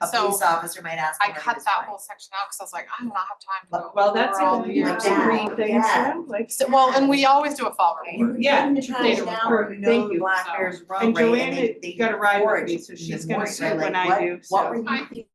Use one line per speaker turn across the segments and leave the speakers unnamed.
a
So
police officer might ask.
I
him whether
cut
he's
that
fine.
whole section out, cause I was like, I do not have time to go.
Well, that's
over all
a
the
years.
great thing,
Yeah.
too, like.
So, well, and we always do a fall report.
Yeah,
In the trash
data
now,
report.
you
Thank
know the
you.
Black
So-
Bears Row,
And
right,
Joanne
they
got a ride with
forage
me, so
in
she's
the
gonna
morning,
see
right?
when
Like,
I do,
what
so.
were you thinking?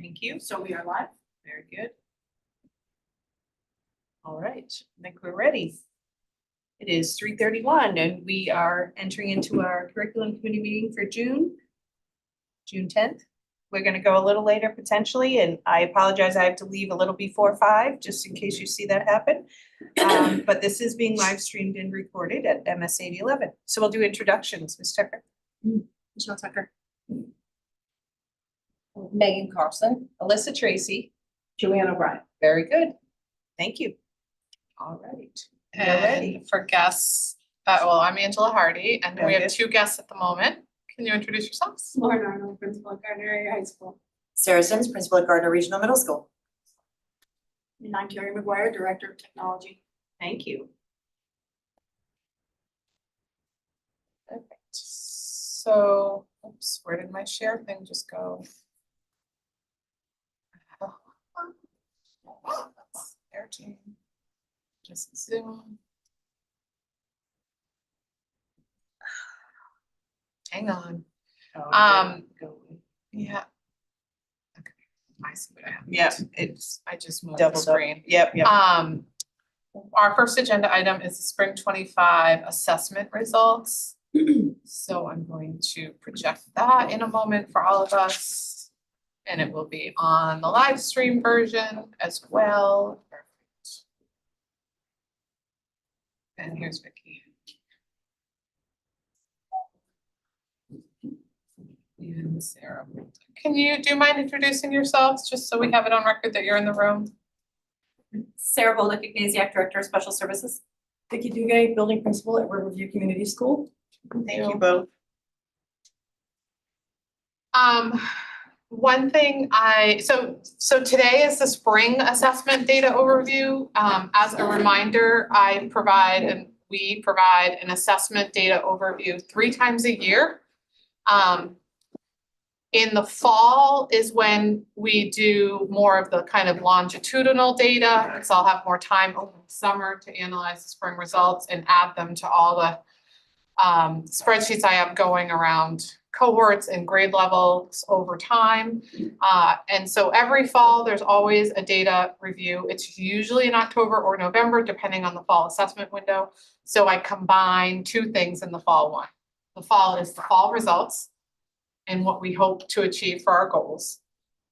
Thank you.
So we are live.
Very good. All right, I think we're ready. It is 3:31 and we are entering into our curriculum committee meeting for June 10th. We're gonna go a little later potentially, and I apologize, I have to leave a little before 5, just in case you see that happen. But this is being live streamed and recorded at MSAD 11. So we'll do introductions, Ms. Tucker.
Michelle Tucker.
Megan Carlson.
Alyssa Tracy.
Joanne O'Brien.
Very good. Thank you. All right. We're ready.
And for guests, I'm Angela Hardy, and we
Very
have
good.
2 guests at the moment. Can you introduce yourselves?
Lauren Arnold, principal at Gardner Area High School.
Sarah Sims, principal at Gardner Regional Middle School.
And I'm Carrie McGuire, Director of Technology.
Thank you.
Perfect. So, oops, where did my share thing just go? Share team. Just Zoom. Hang on. Yeah. Okay, I see what I have.
Yeah, it's
I just moved the
doubled up.
screen.
Yep, yep.
Our first agenda item is the spring 25 assessment results. So I'm going to project that in a moment for all of us. And it will be on the live stream version as well. Perfect. And here's Vicky. And Sarah. Do you mind introducing yourselves, just so we have it on record that you're in the room?
Sarah Bolduc-Ignasiak, Director of Special Services. Vicky Duguay, Building Principal at Riverview Community School.
Thank you both.
One thing so today is the spring assessment data overview. As a reminder, we provide an assessment data overview 3 times a year. In the fall is when we do more of the kind of longitudinal data, because I'll have more time over the summer to analyze the spring results and add them to all the spreadsheets I have going around cohorts and grade levels over time. And so every fall, there's always a data review. It's usually in October or November, depending on the fall assessment window. So I combine 2 things in the fall one. The fall is the fall results and what we hope to achieve for our goals.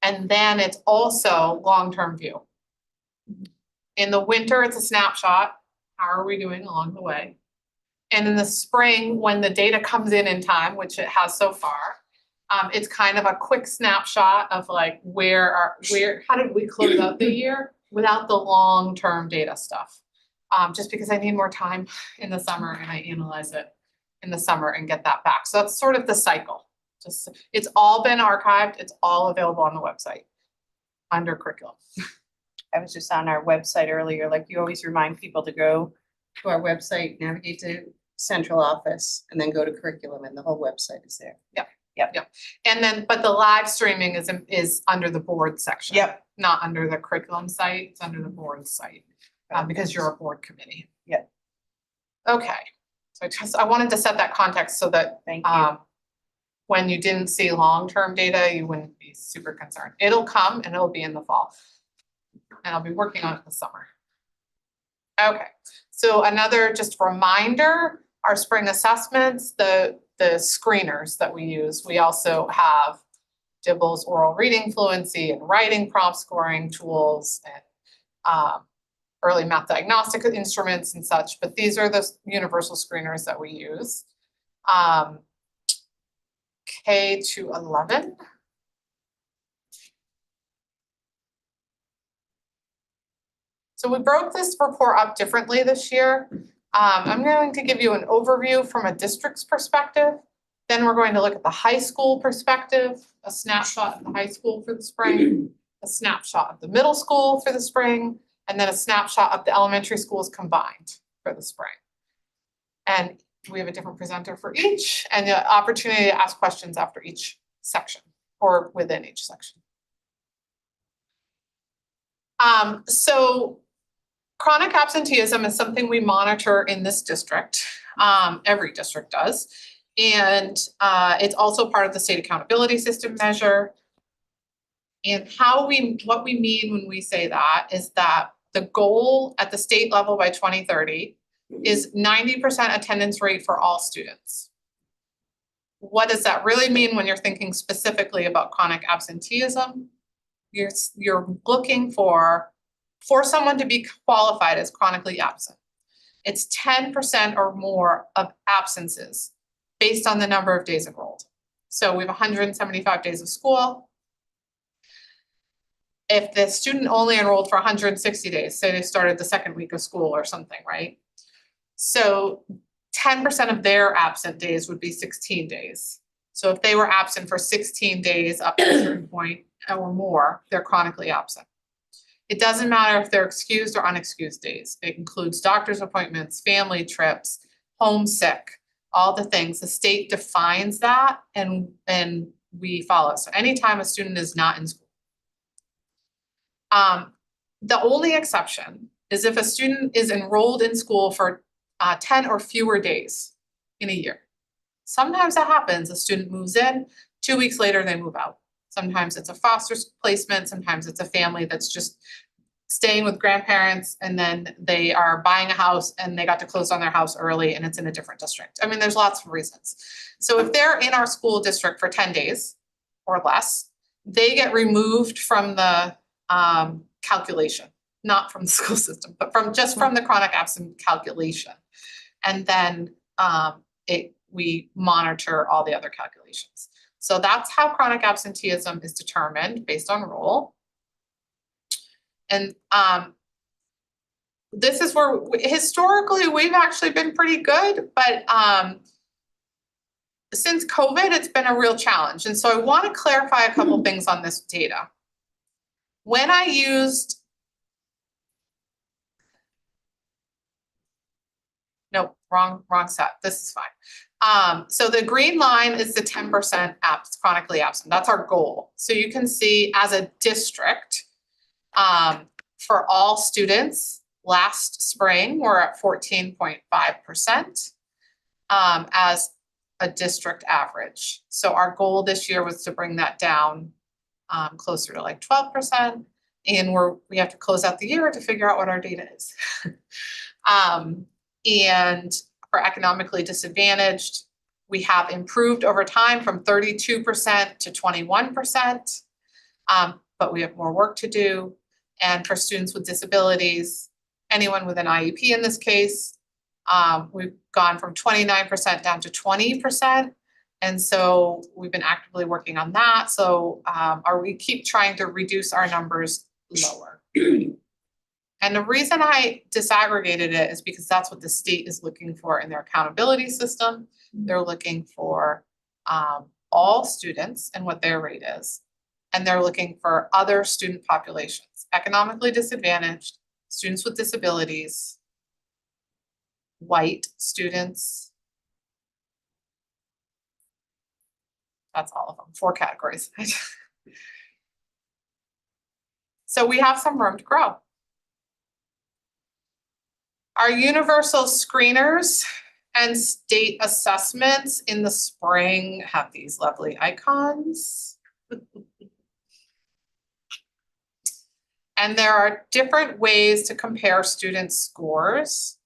And then it's also long-term view. In the winter, it's a snapshot. How are we doing along the way? And in the spring, when the data comes in time, which it has so far, it's kind of a quick snapshot of like how did we close out the year without the long-term data stuff. Just because I need more time in the summer and I analyze it in the summer and get that back. So that's sort of the cycle. It's all been archived. It's all available on the website under curriculum.
I was just on our website earlier, like you always remind people to go to our website, navigate to central office, and then go to curriculum, and the whole website is there.
And then, but the live streaming is under the board section.
Yep.
Not under the curriculum site, it's under the board site, because you're a board committee.
Yep.
Okay, so I wanted to set that context so that
Thank you.
when you didn't see long-term data, you wouldn't be super concerned. It'll come and it'll be in the fall. And I'll be working on it this summer. Okay, so another just reminder, our spring assessments, the screeners that we use, we also have DIBELS oral reading fluency and writing prompt scoring tools and early math diagnostic instruments and such, but these are the universal screeners that we use. K to 11. So we broke this report up differently this year. I'm going to give you an overview from a district's perspective. Then we're going to look at the high school perspective, a snapshot of the high school for the spring, a snapshot of the middle school for the spring, and then a snapshot of the elementary schools combined for the spring. And we have a different presenter for each, and the opportunity to ask questions after each section or within each section. So chronic absenteeism is something we monitor in this district. Every district does. And it's also part of the state accountability system measure. And what we mean when we say that is that the goal at the state level by 2030 is 90% attendance rate for all students. What does that really mean when you're thinking specifically about chronic absenteeism? You're looking for someone to be qualified as chronically absent. It's 10% or more of absences based on the number of days enrolled. So we have 175 days of school. If the student only enrolled for 160 days, say they started the second week of school or something, right? So 10% of their absent days would be 16 days. So if they were absent for 16 days up to a certain point or more, they're chronically absent. It doesn't matter if they're excused or unexcused days. It includes doctor's appointments, family trips, homesick, all the things. The state defines that and we follow. So anytime a student is not in school. The only exception is if a student is enrolled in school for 10 or fewer days in a year. Sometimes that happens, a student moves in, 2 weeks later they move out. Sometimes it's a foster placement, sometimes it's a family that's just staying with grandparents and then they are buying a house and they got to close on their house early and it's in a different district. I mean, there's lots of reasons. So if they're in our school district for 10 days or less, they get removed from the calculation, not from the school system, but from the chronic absent calculation. And then we monitor all the other calculations. So that's how chronic absenteeism is determined based on role. And this is where historically we've actually been pretty good, but since COVID, it's been a real challenge. And so I want to clarify a couple things on this data. When I used, nope, wrong set, this is fine. So the green line is the 10% chronically absent, that's our goal. So you can see as a district, for all students, last spring, we're at 14.5% as a district average. So our goal this year was to bring that down closer to like 12%. And we have to close out the year to figure out what our data is. And for economically disadvantaged, we have improved over time from 32% to 21%, but we have more work to do. And for students with disabilities, anyone with an IEP in this case, we've gone from 29% down to 20%. And so we've been actively working on that. So we keep trying to reduce our numbers lower. And the reason I disaggregated it is because that's what the state is looking for in their accountability system. They're looking for all students and what their rate is. And they're looking for other student populations, economically disadvantaged, students with disabilities, white students. That's all of them, 4 categories. So we have some room to grow. Our universal screeners and state assessments in the spring have these lovely icons. And there are different ways to compare student scores.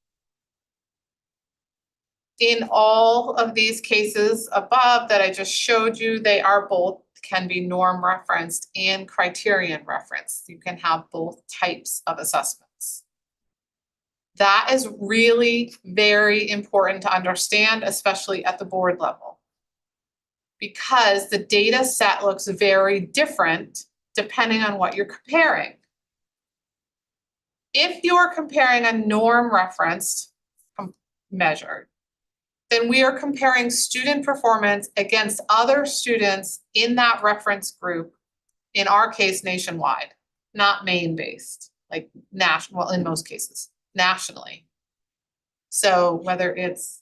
In all of these cases above that I just showed you, they are both can be norm referenced and criterion referenced. You can have both types of assessments. That is really very important to understand, especially at the board level, because the data set looks very different depending on what you're comparing. If you're comparing a norm referenced measure, then we are comparing student performance against other students in that reference group, in our case nationwide, not Maine-based, like national, well, in most cases, nationally. So whether it's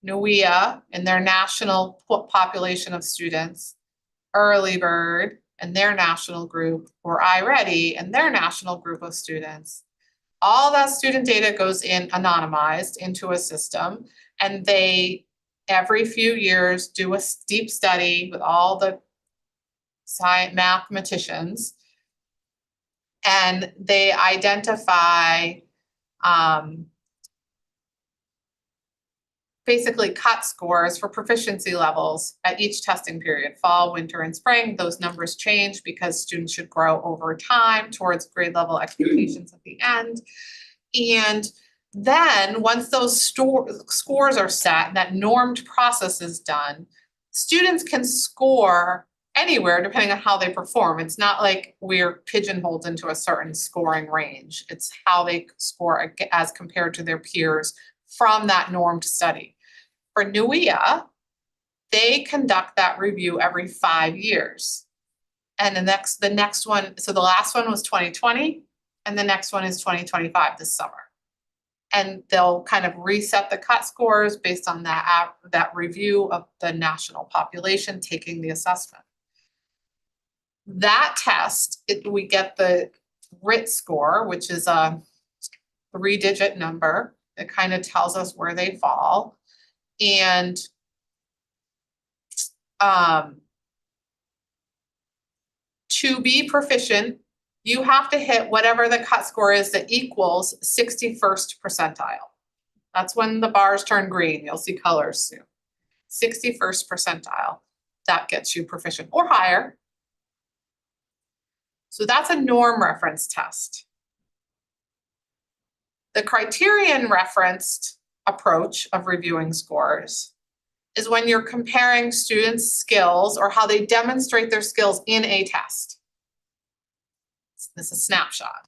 NUIA and their national population of students, Early Bird and their national group, or iReady and their national group of students, all that student data goes in anonymized into a system, and they every few years do a deep study with all the mathematicians. And they identify basically cut scores for proficiency levels at each testing period, fall, winter, and spring. Those numbers change because students should grow over time towards grade level expectations at the end. And then once those scores are set and that normed process is done, students can score anywhere depending on how they perform. It's not like we're pigeonholed into a certain scoring range. It's how they score as compared to their peers from that normed study. For NUIA, they conduct that review every 5 years. And the next one, so the last one was 2020, and the next one is 2025 this summer. And they'll kind of reset the cut scores based on that review of the national population taking the assessment. That test, we get the RIT score, which is a 3-digit number that kind of tells us where they fall. And to be proficient, you have to hit whatever the cut score is that equals 61st percentile. That's when the bars turn green. You'll see colors soon. 61st percentile. That gets you proficient or higher. So that's a norm reference test. The criterion referenced approach of reviewing scores is when you're comparing students' skills or how they demonstrate their skills in a test. This is a snapshot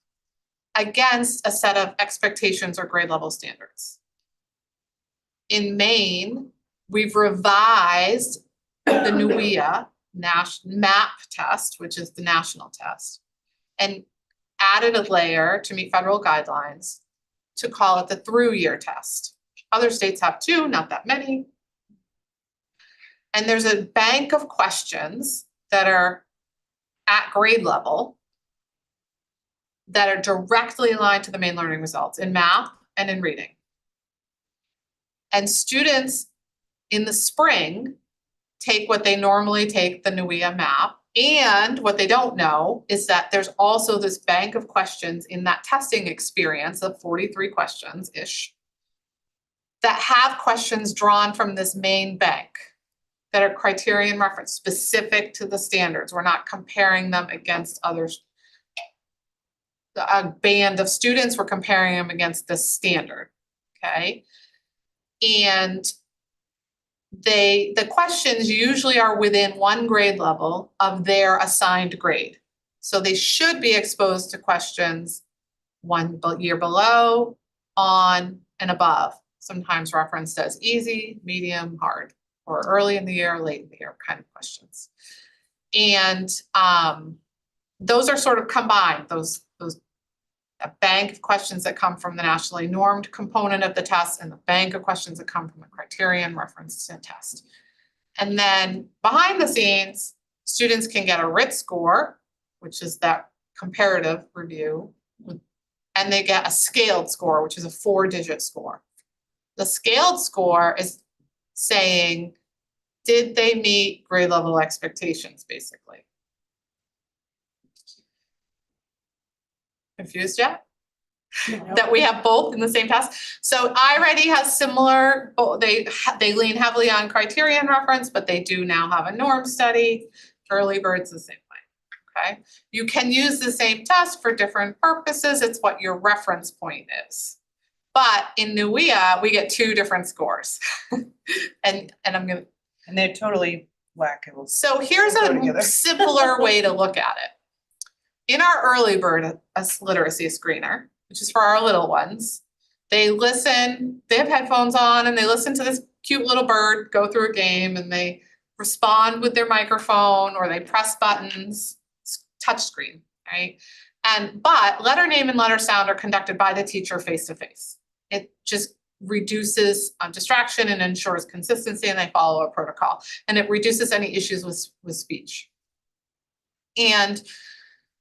against a set of expectations or grade level standards. In Maine, we've revised the NUIA MAP test, which is the national test, and added a layer to meet federal guidelines to call it the through-year test. Other states have too, not that many. And there's a bank of questions that are at grade level that are directly aligned to the Maine learning results in math and in reading. And students in the spring take what they normally take, the NUIA MAP, and what they don't know is that there's also this bank of questions in that testing experience of 43 questions-ish that have questions drawn from this main bank that are criterion reference specific to the standards. We're not comparing them against others. A band of students, we're comparing them against the standard, okay? And the questions usually are within one grade level of their assigned grade. So they should be exposed to questions 1 year below, on, and above. Sometimes referenced as easy, medium, hard, or early in the year, late in the year kind of questions. And those are sort of combined, those a bank of questions that come from the nationally normed component of the test and the bank of questions that come from the criterion referenced in test. And then behind the scenes, students can get a RIT score, which is that comparative review, and they get a scaled score, which is a 4-digit score. The scaled score is saying, did they meet grade level expectations, basically? Confused yet? That we have both in the same test. So iReady has similar, they lean heavily on criterion reference, but they do now have a norm study. Early Bird's the same way, okay? You can use the same test for different purposes. It's what your reference point is. But in NUIA, we get 2 different scores. and I'm gonna.
And they're totally wackables.
So here's
Go together.
a simpler way to look at it. In our Early Bird literacy screener, which is for our little ones, they listen, they have headphones on and they listen to this cute little bird go through a game and they respond with their microphone or they press buttons, touch screen, right? But letter name and letter sound are conducted by the teacher face to face. It just reduces distraction and ensures consistency and they follow a protocol. And it reduces any issues with speech. And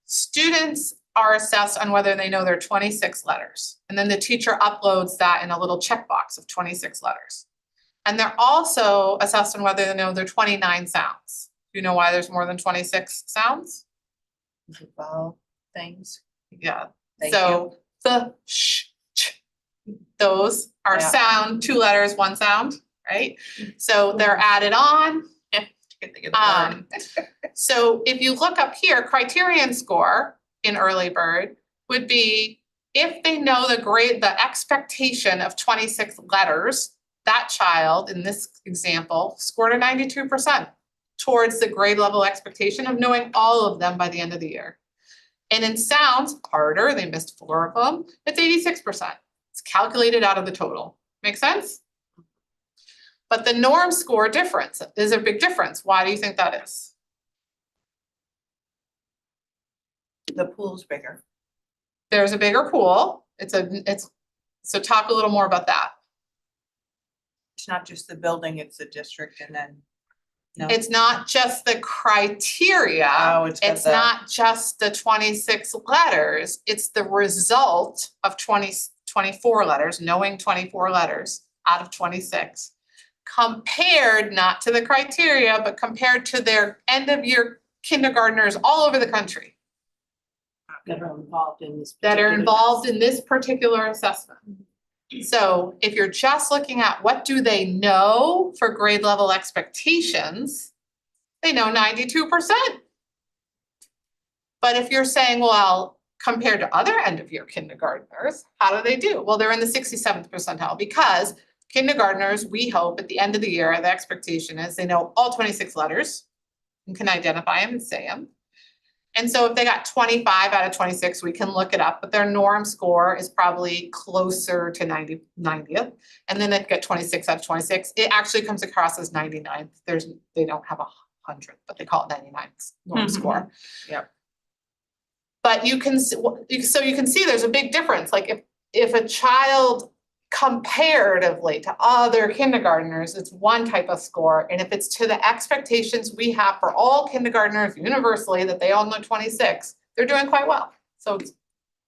students are assessed on whether they know their 26 letters. And then the teacher uploads that in a little checkbox of 26 letters. And they're also assessed on whether they know their 29 sounds. you know why there's more than 26 sounds?
Vowel things.
Yeah,
Thank
so the those are
Yeah.
sound, 2 letters, 1 sound, right? So they're added on.
Can't think of the word.
So if you look up here, criterion score in early bird would be if they know the expectation of 26 letters, that child in this example scored a 92% towards the grade level expectation of knowing all of them by the end of the year. And in sounds, harder, they missed 4 of them, it's 86%. It's calculated out of the total. Make sense? But the norm score difference is a big difference. Why do you think that is?
The pool's bigger.
There's a bigger pool. So talk a little more about that.
It's not just the building, it's the district and then. No.
It's not just the criteria.
Oh, it's got
It's
the-
not just the 26 letters, it's the result of 24 letters, knowing 24 letters out of 26. Compared not to the criteria, but compared to their end of year kindergartners all over the country
That are involved in this.
that are
particular
involved
test.
in this particular assessment. So if you're just looking at what do they know for grade level expectations, they know 92%. But if you're saying, well, compared to other end of year kindergartners, how do they do? Well, they're in the 67th percentile because kindergartners, we hope at the end of the year, the expectation is they know all 26 letters and can identify them and say them. And so if they got 25 out of 26, we can look it up, but their norm score is probably closer to 90th. And then they get 26 out of 26. It actually comes across as 99th. They don't have 100, but they call it 99th norm score.
Yep.
But you can see there's a big difference. Like if a child comparatively to other kindergartners, it's one type of score. And if it's to the expectations we have for all kindergartners universally that they all know 26, they're doing quite well. So it's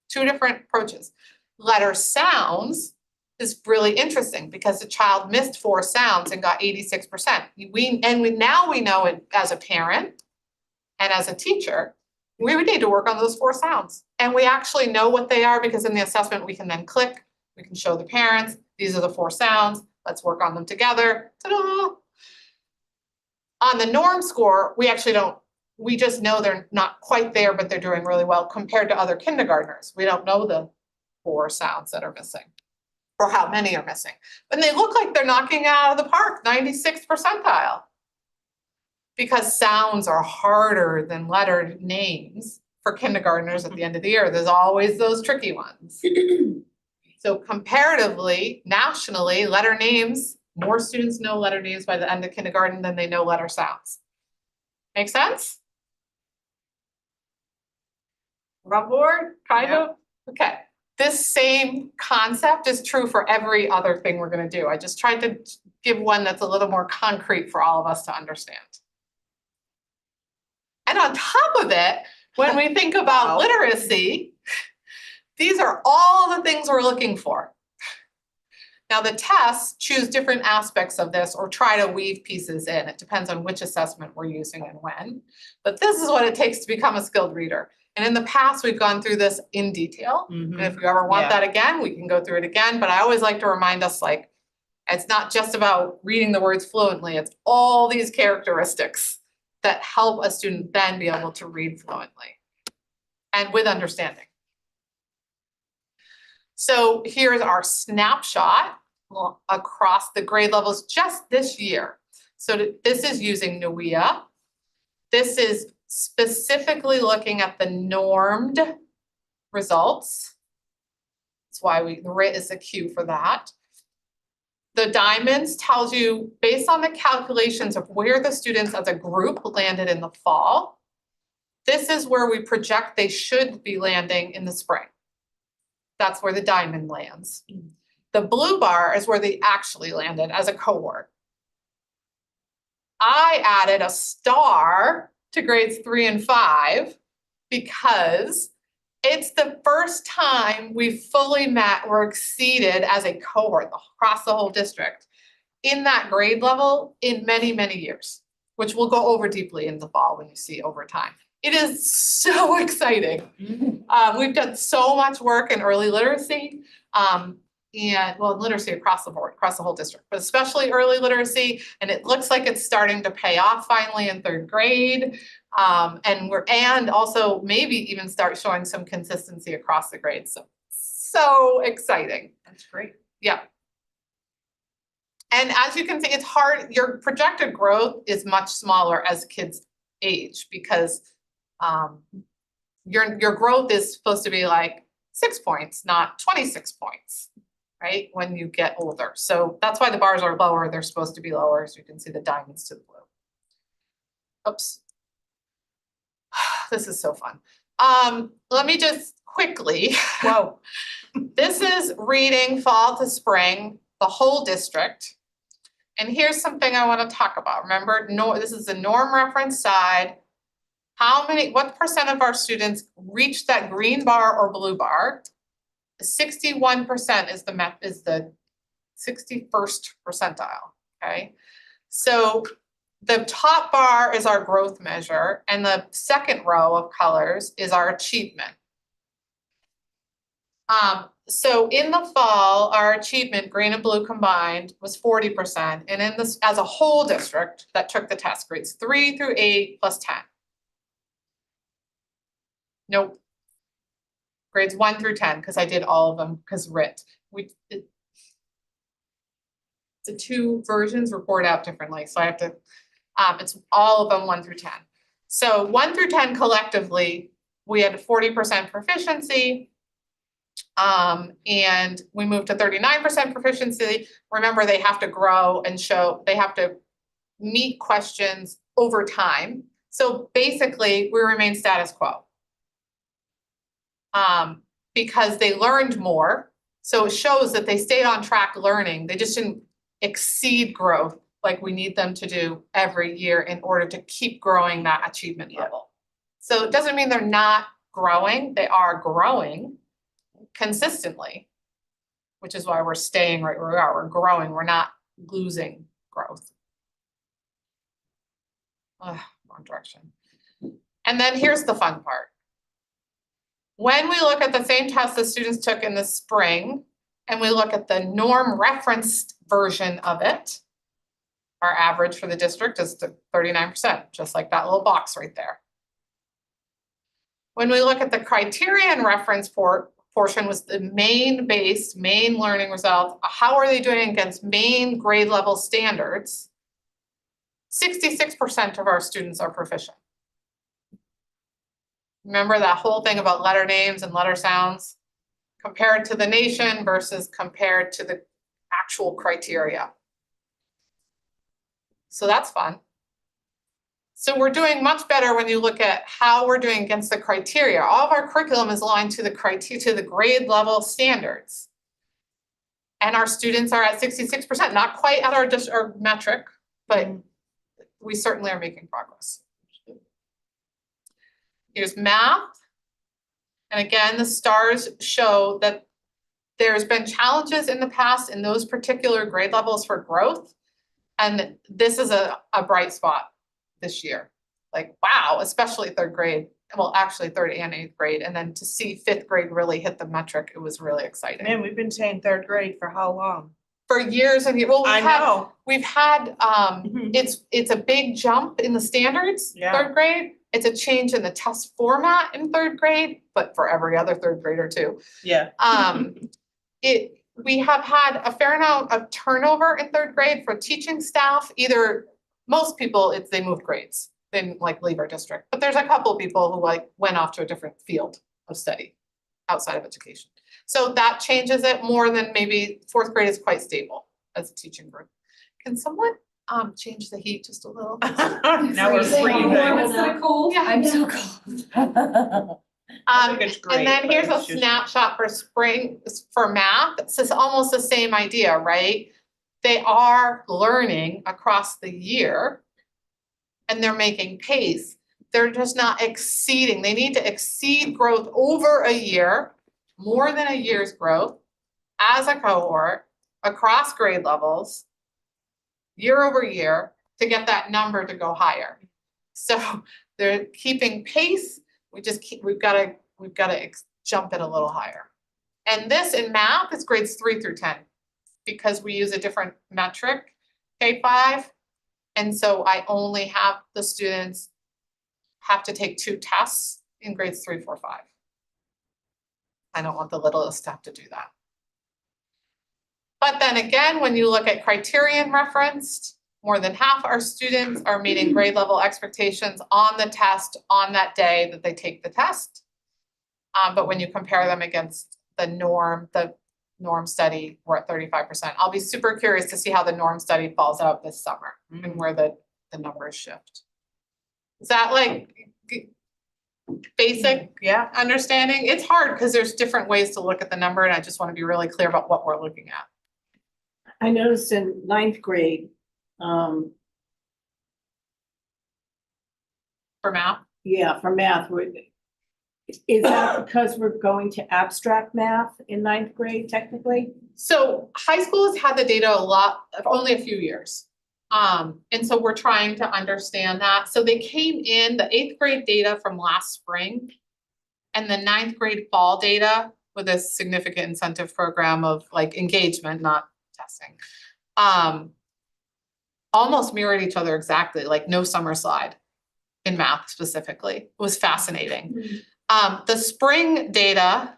2 different approaches. Letter sounds is really interesting because the child missed 4 sounds and got 86%. Now we know it as a parent and as a teacher, we would need to work on those 4 sounds. And we actually know what they are because in the assessment we can then click. We can show the parents, these are the 4 sounds, let's work on them together, ta-da! On the norm score, we just know they're not quite there, but they're doing really well compared to other kindergartners. We don't know the 4 sounds that are missing or how many are missing. But they look like they're knocking it out of the park, 96th percentile. Because sounds are harder than letter names for kindergartners at the end of the year. There's always those tricky ones. So comparatively, nationally, letter names, more students know letter names by the end of kindergarten than they know letter sounds. Make sense? We're on board, kind of? Okay. This same concept is true for every other thing we're gonna do. I just tried to give one that's a little more concrete for all of us to understand. And on top of it, when we think about
Wow.
literacy, these are all the things we're looking for. Now the tests choose different aspects of this or try to weave pieces in. It depends on which assessment we're using and when. But this is what it takes to become a skilled reader. And in the past, we've gone through this in detail. And if you ever want
Yeah.
that again, we can go through it again. But I always like to remind us, like, it's not just about reading the words fluently. It's all these characteristics that help a student then be able to read fluently and with understanding. So here's our snapshot across the grade levels just this year. So this is using NWEA. This is specifically looking at the normed results. That's why the RIT is a Q for that. The diamonds tells you, based on the calculations of where the students as a group landed in the fall, this is where we project they should be landing in the spring. That's where the diamond lands. The blue bar is where they actually landed as a cohort. I added a star to grades 3 and 5 because it's the first time we've fully met or exceeded as a cohort across the whole district in that grade level in many, many years. which we'll go over deeply in the fall when you see over time. It is so exciting. We've done so much work in early literacy, and well, literacy across the board, across the whole district, but especially early literacy. And it looks like it's starting to pay off finally in third grade. And also maybe even start showing some consistency across the grades. So exciting.
That's great.
Yeah. And as you can see, it's hard, your projected growth is much smaller as kids age because your growth is supposed to be like 6 points, not 26 points, right? When you get older. So that's why the bars are lower. They're supposed to be lower. So you can see the diamonds to the blue. Oops. This is so fun. Let me just quickly.
Whoa.
This is reading fall to spring, the whole district. And here's something I want to talk about. Remember, this is the norm reference side. What percent of our students reach that green bar or blue bar? 61% is the 61st percentile, okay? So the top bar is our growth measure, and the second row of colors is our achievement. So in the fall, our achievement, green and blue combined, was 40%. And in this, as a whole district that took the test, grades 3 through 8 plus 10. Nope. Grades 1 through 10, because I did all of them, because RIT. The two versions report out differently, so I have to, it's all of them 1 through 10. So 1 through 10 collectively, we had 40% proficiency. And we moved to 39% proficiency. Remember, they have to grow and they have to meet questions over time. So basically, we remain status quo. Because they learned more. So it shows that they stayed on track learning. They just didn't exceed growth like we need them to do every year in order to keep growing that achievement level. So it doesn't mean they're not growing. They are growing consistently, which is why we're staying right where we are. We're growing. We're not losing growth. Wrong direction. And then here's the fun part. When we look at the same test the students took in the spring, and we look at the norm referenced version of it, our average for the district is 39%, just like that little box right there. When we look at the criterion reference portion, was the main learning results. How are they doing against main grade level standards? 66% of our students are proficient. Remember that whole thing about letter names and letter sounds? Compared to the nation versus compared to the actual criteria. So that's fun. So we're doing much better when you look at how we're doing against the criteria. All of our curriculum is aligned to the grade level standards. And our students are at 66%, not quite at our metric, but we certainly are making progress. Here's math. And again, the stars show that there's been challenges in the past in those particular grade levels for growth. And this is a bright spot this year. Like, wow, especially third grade. Well, actually third and eighth grade. And then to see fifth grade really hit the metric, it was really exciting.
Man, we've been saying third grade for how long?
For years and years. Well, we've had
Mhm.
it's a big jump in the standards,
Yeah.
third grade. It's a change in the test format in third grade, but for every other third grader too.
Yeah.
We have had a fair amount of turnover in third grade for teaching staff. Either most people, they moved grades, they didn't like leave our district, but there's a couple of people who like went off to a different field of study outside of education. So that changes it more than maybe fourth grade is quite stable as a teaching group. Can someone change the heat just a little?
Now we're
Freezing.
freezing.
Instead of cold.
Yeah.
I'm so cold.
I think it's great,
And then
but
here's a
it's just-
snapshot for spring, for math. It's just almost the same idea, right? They are learning across the year and they're making pace. They're just not exceeding. They need to exceed growth over a year, more than a year's growth as a cohort across grade levels, year over year, to get that number to go higher. So they're keeping pace, we've gotta jump it a little higher. And this in math is grades 3 through 10, because we use a different metric, K5. And so I only have the students have to take 2 tests in grades 3, 4, 5. I don't want the littlest to have to do that. But then again, when you look at criterion referenced, more than half our students are meeting grade level expectations on the test on that day that they take the test. But when you compare them against the norm study, we're at 35%. I'll be super curious to see how the norm study falls out this summer and where the numbers shift. Is that like basic understanding? It's hard because there's different ways to look at the number, and I just want to be really clear about what we're looking at.
I noticed in ninth grade,
For math?
for math, is that because we're going to abstract math in ninth grade technically?
So high school has had the data only a few years. And so we're trying to understand that. So they came in the 8th grade data from last spring and the 9th grade fall data with a significant incentive program of like engagement, not testing. Almost mirrored each other exactly, like no summer slide in math specifically. It was fascinating. The spring data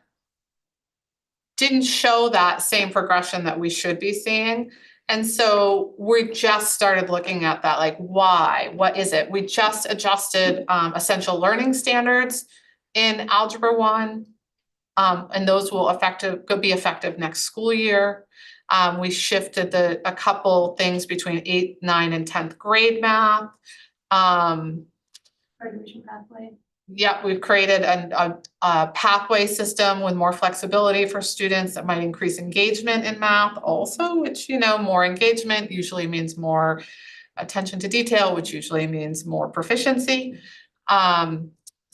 didn't show that same progression that we should be seeing. And so we just started looking at that, like why, what is it? We just adjusted essential learning standards in Algebra 1. And those could be effective next school year. We shifted a couple things between 8th, 9th, and 10th grade math.
Graduation pathway.
Yeah, we've created a pathway system with more flexibility for students that might increase engagement in math also, which, more engagement usually means more attention to detail, which usually means more proficiency.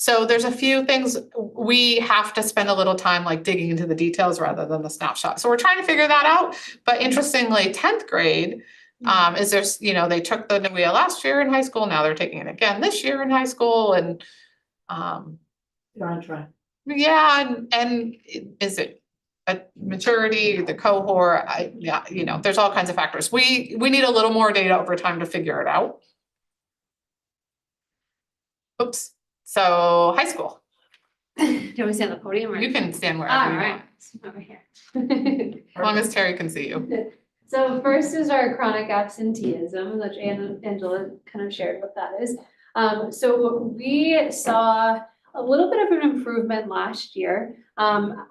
So there's a few things we have to spend a little time like digging into the details rather than the snapshot. So we're trying to figure that out. But interestingly, 10th grade, is there's, they took the NUIA last year in high school, now they're taking it again this year in high school, and
They're on track.
yeah, and is it a maturity, the cohort? There's all kinds of factors. We need a little more data over time to figure it out. Oops. So high school,
Do you want me to stand on the podium or?
you can stand
All
wherever you
right,
want,
over here.
as long as Terry can see you.
So first is our chronic absenteeism, which Angela kind of shared what that is. So we saw a little bit of an improvement last year.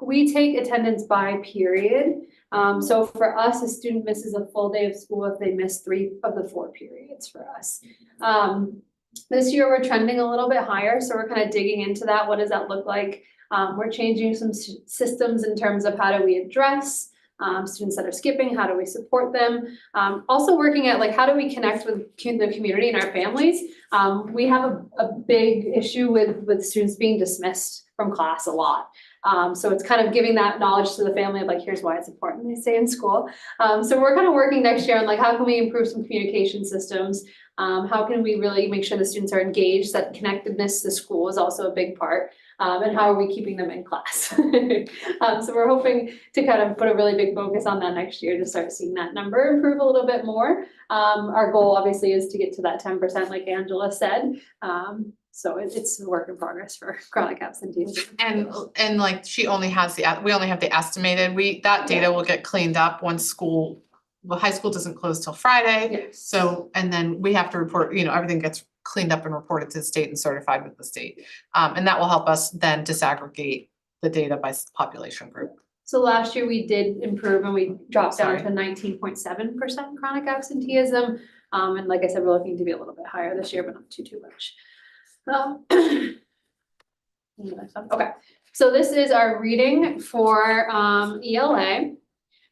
We take attendance by period. So for us, a student misses a full day of school if they miss 3 of the 4 periods for us. This year we're trending a little bit higher, so we're kind of digging into that. What does that look like? We're changing some systems in terms of how do we address students that are skipping, how do we support them? Also working at like, how do we connect with the community and our families? We have a big issue with students being dismissed from class a lot. So it's kind of giving that knowledge to the family of like, here's why it's important they stay in school. So we're kind of working next year on like, how can we improve some communication systems? How can we really make sure the students are engaged, that connectedness to school is also a big part, and how are we keeping them in class? So we're hoping to kind of put a really big focus on that next year to start seeing that number improve a little bit more. Our goal obviously is to get to that 10% like Angela said. So it's a work in progress for chronic absenteeism.
And like we only have the estimated, that data will get cleaned up once high school doesn't close till Friday.
Yes.
So, and then we have to report, everything gets cleaned up and reported to the state and certified with the state. And that will help us then disaggregate the data by population group.
So last year we did improve and we dropped down to 19.7% chronic absenteeism. And like I said, we're looking to be a little bit higher this year, but not too much. Okay, so this is our reading for ELA.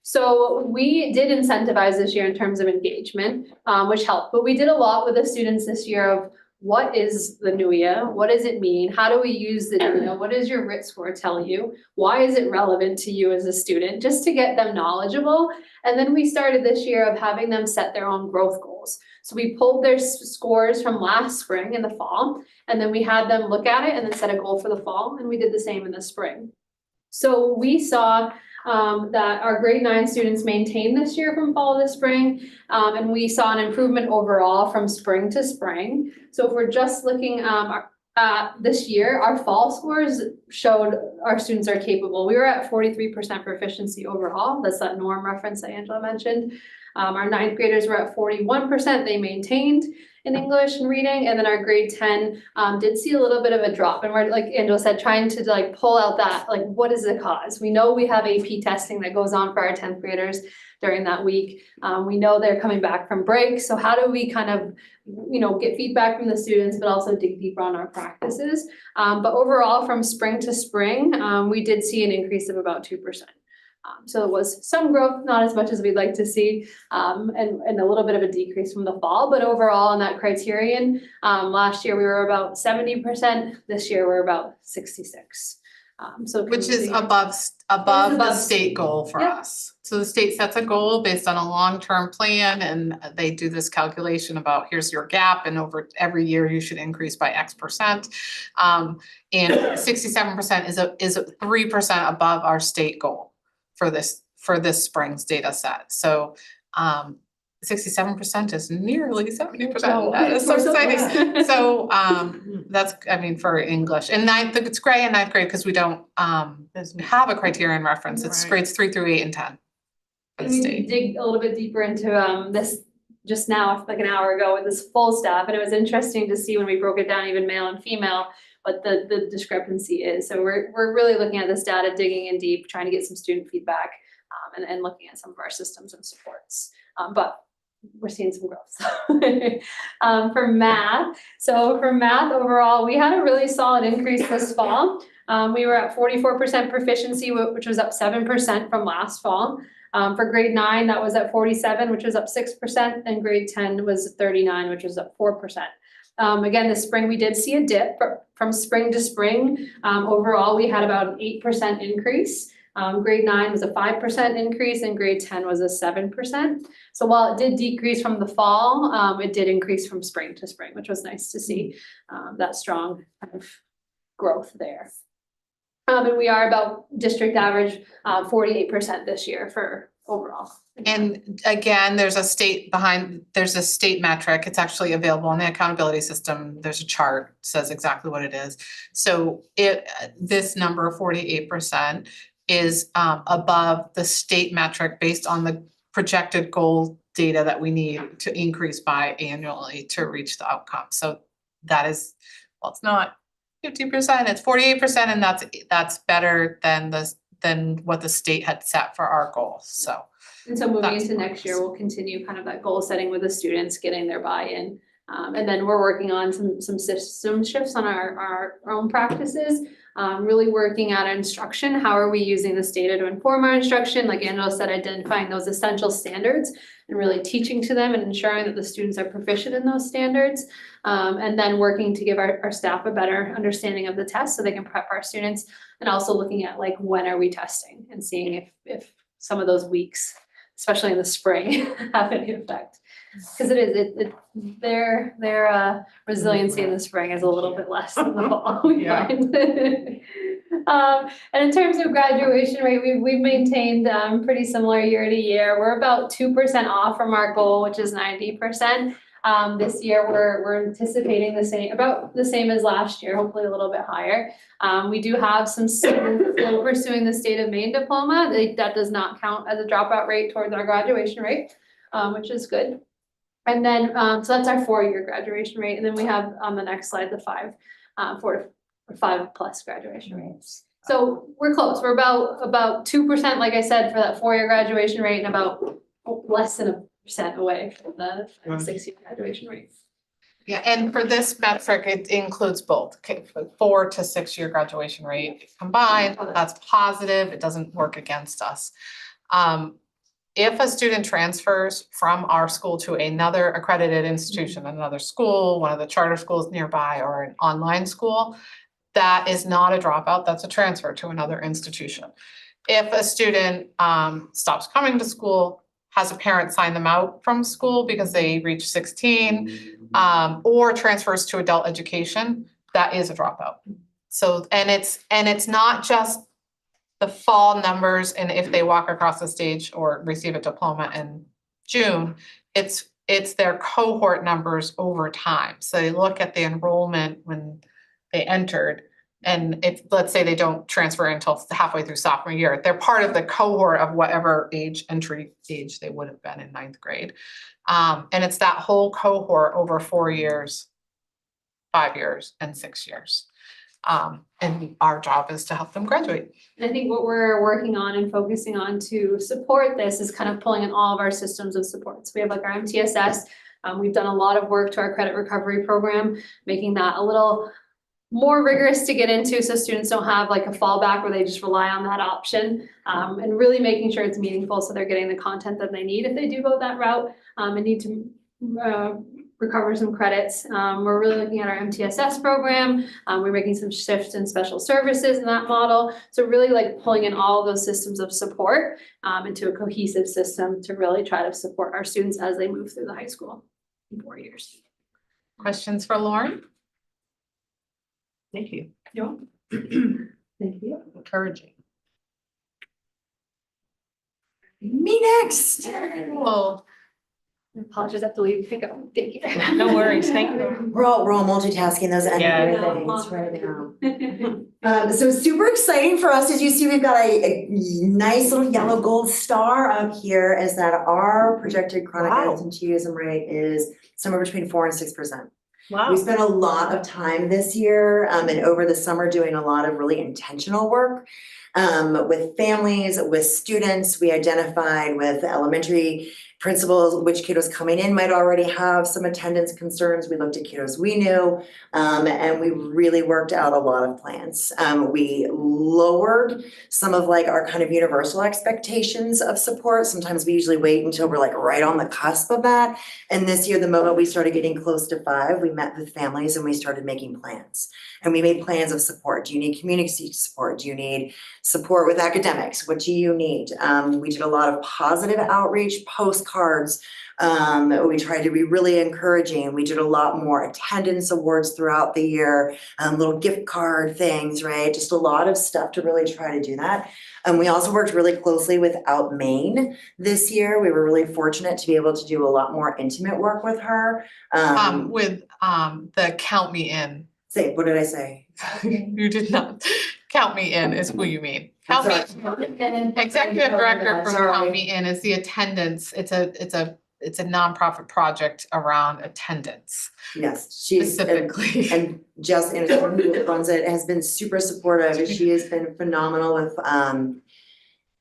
So we did incentivize this year in terms of engagement, which helped, but we did a lot with the students this year of what is the NUIA? What does it mean? How do we use the data? What does your RIT score tell you? Why is it relevant to you as a student? Just to get them knowledgeable. And then we started this year of having them set their own growth goals. So we pulled their scores from last spring in the fall, and then we had them look at it and then set a goal for the fall, and we did the same in the spring. So we saw that our grade 9 students maintained this year from fall to spring, and we saw an improvement overall from spring to spring. So if we're just looking this year, our fall scores showed our students are capable. We were at 43% proficiency overall. That's that norm reference that Angela mentioned. Our 9th graders were at 41%. They maintained in English and reading, and then our grade 10 did see a little bit of a drop. And we're, like Angela said, trying to like pull out that, like, what is the cause? We know we have AP testing that goes on for our 10th graders during that week. We know they're coming back from break. So how do we kind of, get feedback from the students, but also dig deeper on our practices? But overall, from spring to spring, we did see an increase of about 2%. So it was some growth, not as much as we'd like to see, and a little bit of a decrease from the fall. But overall, in that criterion, last year we were about 70%. This year we're about 66.
Which is above the
above
state goal for
Yep.
us. So the state sets a goal based on a long-term plan, and they do this calculation about here's your gap, and over every year you should increase by X%. And 67% is a 3% above our state goal for this spring's data set. So 67% is nearly 70%. That is so
We're so
exciting.
close.
So that's, for English. And it's gray in 9th grade because we don't have a criterion reference. It's
Right.
grades 3 through 8 and 10 for the
We
state.
dig a little bit deeper into this just now, like an hour ago, with this full staff, and it was interesting to see when we broke it down, even male and female, what the discrepancy is. So we're really looking at this data, digging in deep, trying to get some student feedback, and looking at some of our systems and supports. But we're seeing some growth. For math, overall, we had a really solid increase this fall. We were at 44% proficiency, which was up 7% from last fall. For grade 9, that was at 47, which was up 6%, and grade 10 was 39, which was up 4%. Again, this spring, we did see a dip from spring to spring. Overall, we had about an 8% increase. Grade 9 was a 5% increase, and grade 10 was a 7%. So while it did decrease from the fall, it did increase from spring to spring, which was nice to see, that strong kind of growth there. And we are about district average, 48% this year for overall.
And again, there's a state metric. It's actually available in the accountability system. There's a chart, says exactly what it is. So this number, 48%, is above the state metric based on the projected goal data that we need to increase by annually to reach the outcome. So that is, well, it's not 50%, it's 48%, and that's better than what the state had set for our goals. So
And so moving
That's
into next year, we'll continue kind of that goal setting with the students, getting their buy-in. And then we're working on some shifts on our own practices, really working at instruction. How are we using this data to inform our instruction? Like Angela said, identifying those essential standards and really teaching to them and ensuring that the students are proficient in those standards. And then working to give our staff a better understanding of the test so they can prep our students, and also looking at like, when are we testing and seeing if some of those weeks, especially in the spring, have any effect. Because their resiliency in the spring is a little bit less than the fall, we find. And in terms of graduation rate, we've maintained pretty similar year to year. We're about 2% off from our goal, which is 90%. This year, we're anticipating about the same as last year, hopefully a little bit higher. We do have some students still pursuing the state of Maine diploma. That does not count as a dropout rate towards our graduation rate, which is good. And then, so that's our 4-year graduation rate. And then we have on the next slide, the 5+ graduation rates. So we're close. We're about 2%, like I said, for that 4-year graduation rate, and about less than 1% away from the 6-year graduation rate.
yeah, and for this metric, it includes both 4 to 6 year graduation rate combined. That's positive. It doesn't work against us. If a student transfers from our school to another accredited institution, another school, one of the charter schools nearby, or an online school, that is not a dropout, that's a transfer to another institution. If a student stops coming to school, has a parent sign them out from school because they reach 16, or transfers to adult education, that is a dropout. So, and it's not just the fall numbers and if they walk across the stage or receive a diploma in June, it's their cohort numbers over time. So they look at the enrollment when they entered. And if, let's say they don't transfer until halfway through sophomore year, they're part of the cohort of whatever entry age they would have been in ninth grade. And it's that whole cohort over 4 years, 5 years, and 6 years. And our job is to help them graduate.
I think what we're working on and focusing on to support this is kind of pulling in all of our systems of support. So we have like our MTSS. We've done a lot of work to our credit recovery program, making that a little more rigorous to get into so students don't have like a fallback where they just rely on that option, and really making sure it's meaningful so they're getting the content that they need if they do go that route and need to recover some credits. We're really looking at our MTSS program. We're making some shifts in special services in that model. So really like pulling in all those systems of support into a cohesive system to really try to support our students as they move through the high school in 4 years.
Questions for Lauren?
Thank you.
Thank you.
Encouraging.
Me next.
Well,
I apologize, I have to leave. Pick up. Thank you.
No worries, thank you.
We're all multitasking those end
Yeah.
things right now. So super exciting for us. As you see, we've got a nice little yellow gold star up here, is that our projected chronic
Wow.
absenteeism rate is somewhere between 4% and 6%.
Wow.
We spent a lot of time this year and over the summer doing a lot of really intentional work with families, with students. We identified with elementary principals which kiddos coming in might already have some attendance concerns. We looked at kiddos we knew, and we really worked out a lot of plans. We lowered some of like our kind of universal expectations of support. Sometimes we usually wait until we're like right on the cusp of that. And this year, the moment we started getting close to 5, we met with families and we started making plans. And we made plans of support. Do you need community support? Do you need support with academics? What do you need? We did a lot of positive outreach, postcards. We tried to be really encouraging. We did a lot more attendance awards throughout the year, little gift card things, right? Just a lot of stuff to really try to do that. We also worked really closely with Out Maine this year. We were really fortunate to be able to do a lot more intimate work with her.
with the Count Me In.
What did I say?
You did not. Count Me In is who you mean.
I'm
Count Me Executive director from Count Me In is the attendance. It's a nonprofit project around attendance
Yes, she's
specifically.
and Jess Anderson, who runs it, has been super supportive. She has been phenomenal with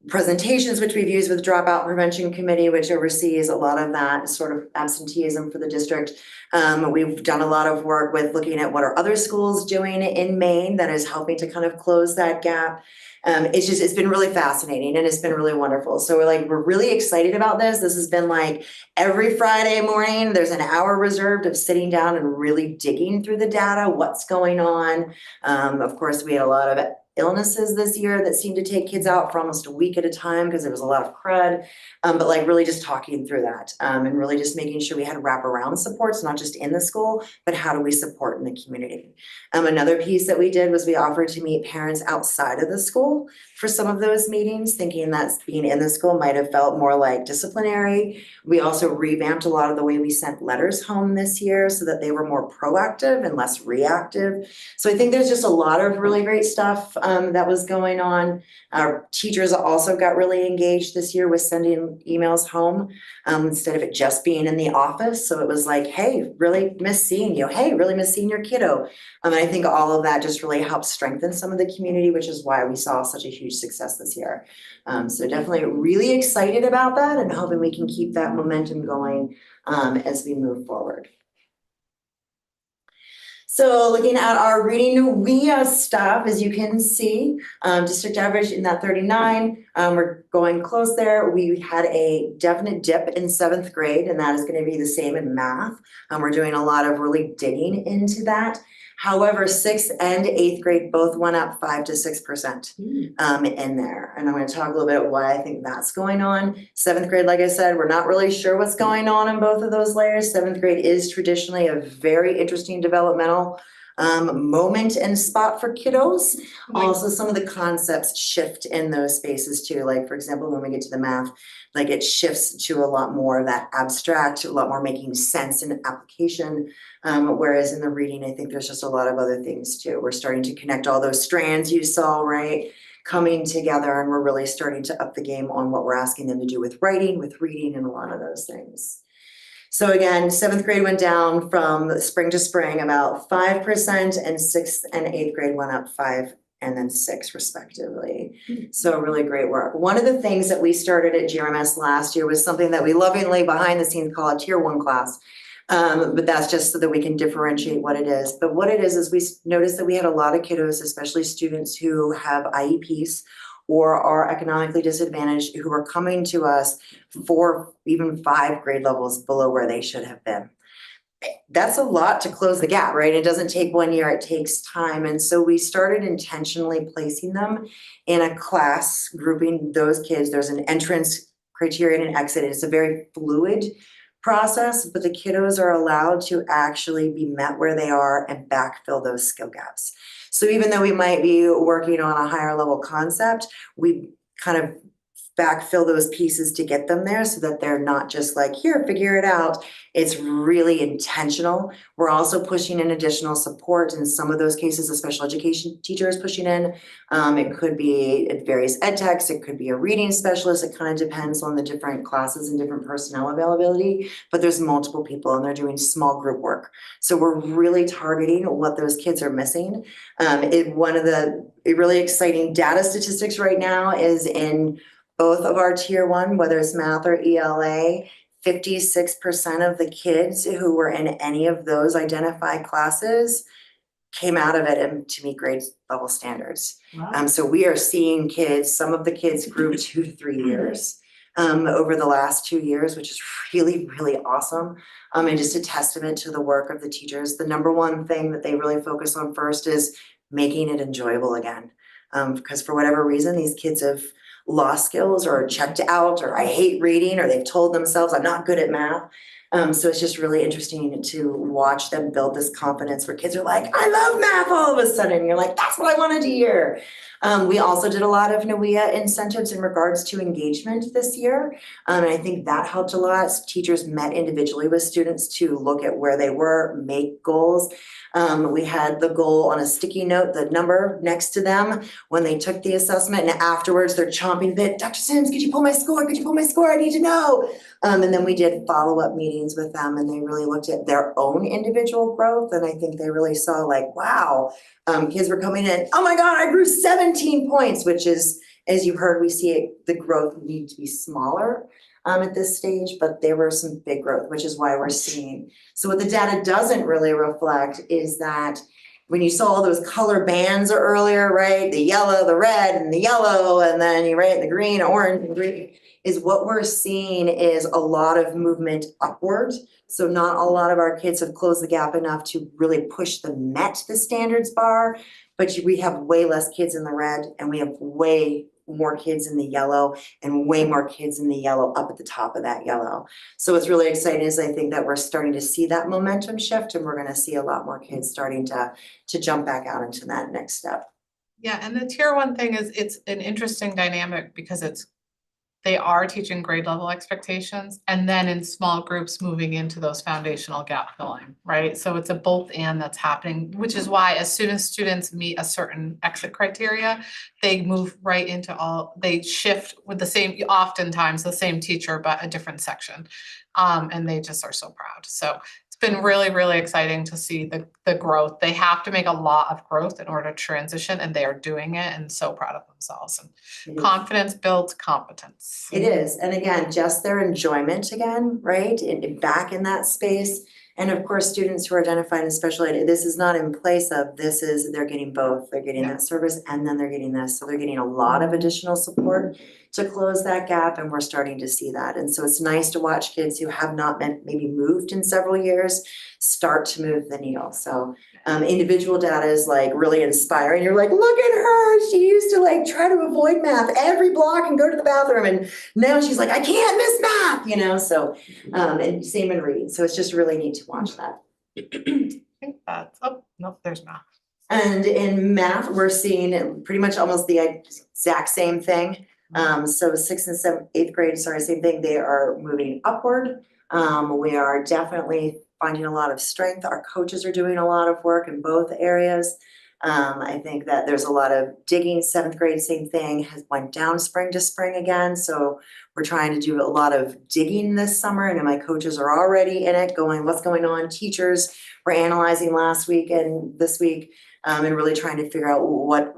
presentations, which we've used with Dropout Prevention Committee, which oversees a lot of that sort of absenteeism for the district. We've done a lot of work with looking at what are other schools doing in Maine that is helping to kind of close that gap. It's been really fascinating and it's been really wonderful. So we're really excited about this. This has been like every Friday morning, there's an hour reserved of sitting down and really digging through the data, what's going on. Of course, we had a lot of illnesses this year that seemed to take kids out for almost a week at a time because there was a lot of crud, but like really just talking through that and really just making sure we had wraparound supports, not just in the school, but how do we support in the community. Another piece that we did was we offered to meet parents outside of the school for some of those meetings, thinking that being in the school might have felt more like disciplinary. We also revamped a lot of the way we sent letters home this year so that they were more proactive and less reactive. So I think there's just a lot of really great stuff that was going on. Our teachers also got really engaged this year with sending emails home instead of it just being in the office. So it was like, hey, really miss seeing you. Hey, really miss seeing your kiddo. And I think all of that just really helped strengthen some of the community, which is why we saw such a huge success this year. So definitely really excited about that and hoping we can keep that momentum going as we move forward. So looking at our reading WIA stuff, as you can see, district average in that 39, we're going close there. We had a definite dip in 7th grade, and that is going to be the same in math. We're doing a lot of really digging into that. However, sixth and eighth grade both went up 5 to 6%. In there. And I'm gonna talk a little bit why I think that's going on. Seventh grade, like I said, we're not really sure what's going on in both of those layers. Seventh grade is traditionally a very interesting developmental moment and spot for kiddos. Also, some of the concepts shift in those spaces too. Like, for example, when we get to the math, like it shifts to a lot more of that abstract, a lot more making sense in application. Whereas in the reading, I think there's just a lot of other things too. We're starting to connect all those strands you saw, right? Coming together, and we're really starting to up the game on what we're asking them to do with writing, with reading, and a lot of those things. So again, seventh grade went down from spring to spring about 5%, and sixth and eighth grade went up 5 and then 6 respectively. So really great work. One of the things that we started at GRMS last year was something that we lovingly behind the scenes call a tier 1 class. But that's just so that we can differentiate what it is. But what it is we noticed that we had a lot of kiddos, especially students who have IEPs or are economically disadvantaged, who are coming to us 4, even 5 grade levels below where they should have been. That's a lot to close the gap, right? It doesn't take 1 year, it takes time. And so we started intentionally placing them in a class, grouping those kids. There's an entrance criteria and an exit. It's a very fluid process, but the kiddos are allowed to actually be met where they are and backfill those skill gaps. So even though we might be working on a higher level concept, we kind of backfill those pieces to get them there so that they're not just like, here, figure it out. It's really intentional. We're also pushing in additional support in some of those cases, a special education teacher is pushing in. It could be various ed techs, it could be a reading specialist. It kind of depends on the different classes and different personnel availability, but there's multiple people and they're doing small group work. So we're really targeting what those kids are missing. One of the really exciting data statistics right now is in both of our tier 1, whether it's math or ELA, 56% of the kids who were in any of those identified classes came out of it to meet grade level standards.
Wow.
So we are seeing kids, some of the kids grew 2 to 3 years over the last 2 years, which is really, really awesome. And just a testament to the work of the teachers. The number one thing that they really focus on first is making it enjoyable again. Because for whatever reason, these kids have lost skills or checked out, or I hate reading, or they've told themselves I'm not good at math. So it's just really interesting to watch them build this confidence where kids are like, I love math all of a sudden. You're like, that's what I wanted to hear. We also did a lot of NAWIA incentives in regards to engagement this year. And I think that helped a lot. Teachers met individually with students to look at where they were, make goals. We had the goal on a sticky note, the number next to them when they took the assessment, and afterwards they're chomping a bit, Dr. Sims, could you pull my score? Could you pull my score? I need to know. And then we did follow-up meetings with them, and they really looked at their own individual growth. And I think they really saw like, wow, kids were coming in, oh my God, I grew 17 points, which is, as you heard, we see the growth need to be smaller at this stage, but there were some big growth, which is why we're seeing. So what the data doesn't really reflect is that when you saw all those color bands earlier, right? The yellow, the red, and the yellow, and then you write the green, orange, and green, is what we're seeing is a lot of movement upward. So not a lot of our kids have closed the gap enough to really push the the standards bar, but we have way less kids in the red, and we have way more kids in the yellow, and way more kids in the yellow up at the top of that yellow. So what's really exciting is I think that we're starting to see that momentum shift, and we're going to see a lot more kids starting to jump back out into that next step.
Yeah, and the tier 1 thing is, it's an interesting dynamic because they are teaching grade level expectations and then in small groups moving into those foundational gap filling, right? So it's a both and that's happening, which is why as soon as students meet a certain exit criteria, they move right into they shift with the same, oftentimes the same teacher, but a different section. And they just are so proud. So it's been really, really exciting to see the growth. They have to make a lot of growth in order to transition, and they are doing it and so proud of themselves. And confidence builds competence.
It is. And again, just their enjoyment again, right? And back in that space. And of course, students who are identified as special ed, this is not in place of, they're getting both. They're getting that service and then they're getting this. So they're getting a lot of additional support to close that gap, and we're starting to see that. And so it's nice to watch kids who have not been maybe moved in several years start to move the needle. So individual data is like really inspiring. You're like, look at her. She used to like try to avoid math every block and go to the bathroom. And now she's like, I can't miss math, you know? So, and same in reading. So it's just really neat to watch that.
I think that's, oh, no, there's math.
And in math, we're seeing pretty much almost the exact same thing. So 6th and 7th, 8th grade, sorry, same thing. They are moving upward. We are definitely finding a lot of strength. Our coaches are doing a lot of work in both areas. I think that there's a lot of digging. 7th grade, same thing, has went down spring to spring again. So we're trying to do a lot of digging this summer, and my coaches are already in it, going, what's going on? Teachers were analyzing last week and this week, and really trying to figure out what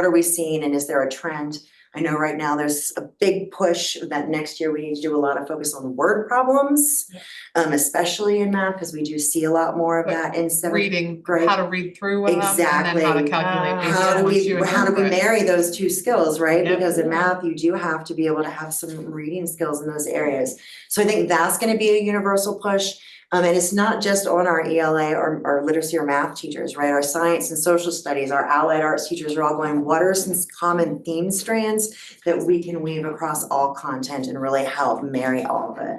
are we seeing, and is there a trend? I know right now there's a big push that next year we need to do a lot of focus on word problems, especially in math, because we do see a lot more of that in 7th
Reading,
grade.
how to read through with them, and then how to
Exactly.
calculate. based
How
on
do
what
we
you interpret.
marry those two skills, right?
Yep.
Because in math, you do have to be able to have some reading skills in those areas. So I think that's gonna be a universal push. And it's not just on our ELA or literacy or math teachers, right? Our science and social studies, our allied arts teachers are all going, what are some common theme strands that we can weave across all content and really help marry all of it?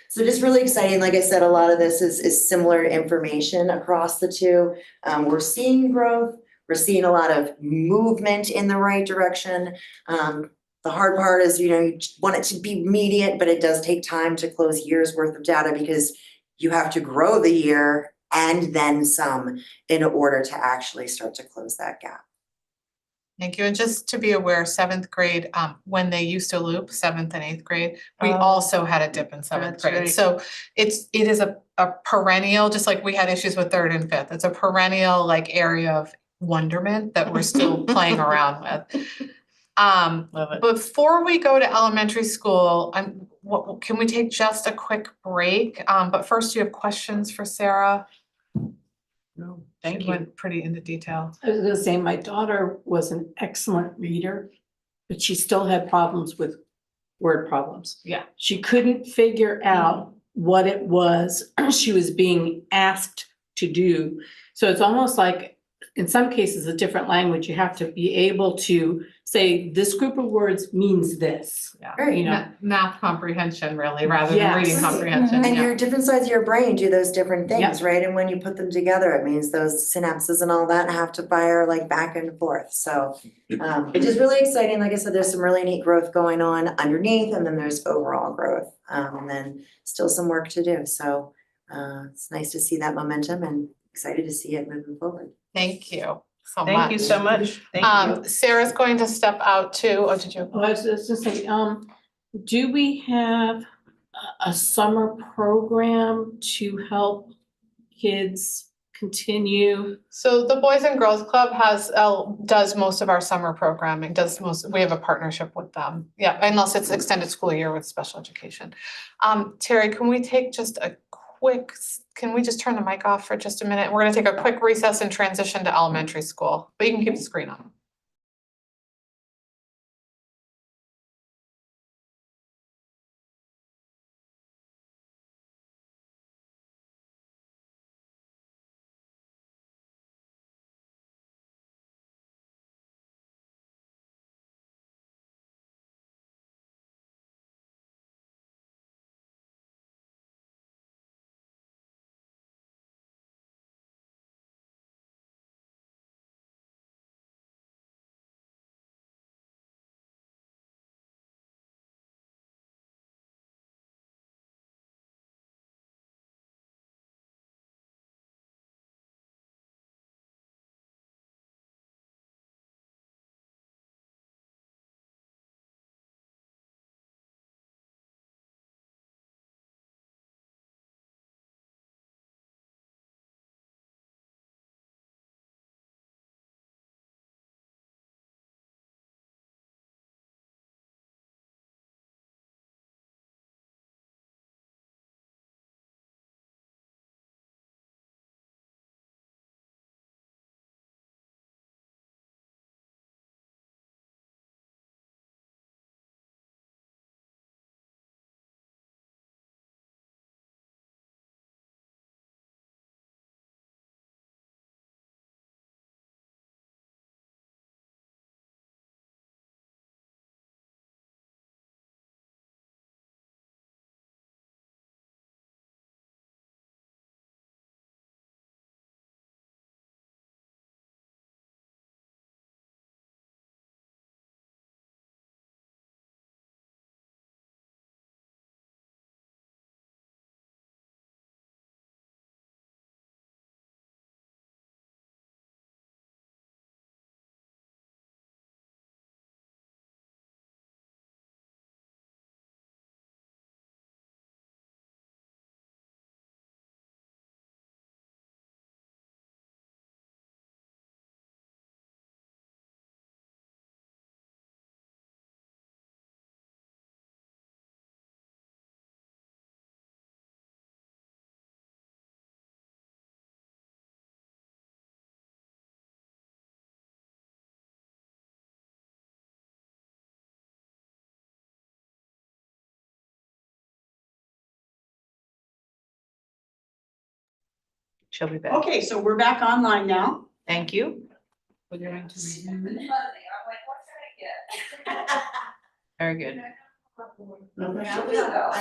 So just really exciting. Like I said, a lot of this is similar information across the two. We're seeing growth. We're seeing a lot of movement in the right direction. The hard part is, you want it to be immediate, but it does take time to close years worth of data because you have to grow the year and then some in order to actually start to close that gap.
Thank you. And just to be aware, 7th grade, when they used to loop 7th and 8th grade, we
Oh,
also had a dip in 7th
that's
grade.
right.
So it is a perennial, just like we had issues with 3rd and 5th. It's a perennial like area of wonderment that we're still playing around with.
Love it.
Before we go to elementary school, can we take just a quick break? But first, do you have questions for Sarah?
No, thank
She
you.
went pretty into detail.
I was gonna say, my daughter was an excellent reader, but she still had problems with word problems.
Yeah.
She couldn't figure out what it was she was being asked to do. So it's almost like, in some cases, a different language, you have to be able to say, this group of words means this.
Yeah.
Right.
You know,
Math comprehension really, rather than reading
Yes.
comprehension,
And
yeah.
your different sides of your brain do those different things,
Yeah.
right? And when you put them together, it means those synapses and all that have to fire like back and forth. So it's just really exciting. Like I said, there's some really neat growth going on underneath, and then there's overall growth. And then still some work to do. So it's nice to see that momentum and excited to see it moving forward.
Thank you so much.
Thank you so much. Thank you.
Sarah's going to step out too. Oh, did you?
I was just saying, do we have a summer program to help kids continue?
So the Boys and Girls Club does most of our summer programming, we have a partnership with them. Yeah, unless it's extended school year with special education. Terry, can we take just a can we just turn the mic off for just a minute? We're gonna take a quick recess and transition to elementary school, but you can keep the screen on.
She'll be back.
Okay, so we're back online now.
Thank you. We're going to resume. Very good.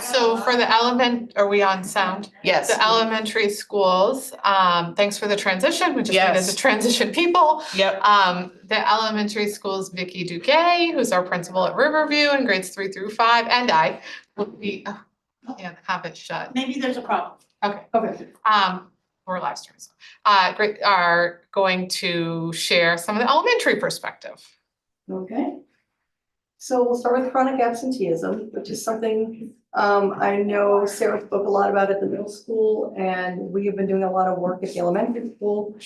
So for the are we on sound?
Yes.
The elementary schools, thanks for the transition, we just needed
Yes.
to transition people.
Yep.
The elementary schools, Vicky Duque, who's our principal at Riverview in grades 3 through 5, and I will be, have it shut.
Maybe there's a problem.
Okay,
Okay.
we're live streaming. So, great, are going to share some of the elementary perspective.
Okay. So we'll start with chronic absenteeism, which is something I know Sarah spoke a lot about at the middle school, and we have been doing a lot of work at the elementary school.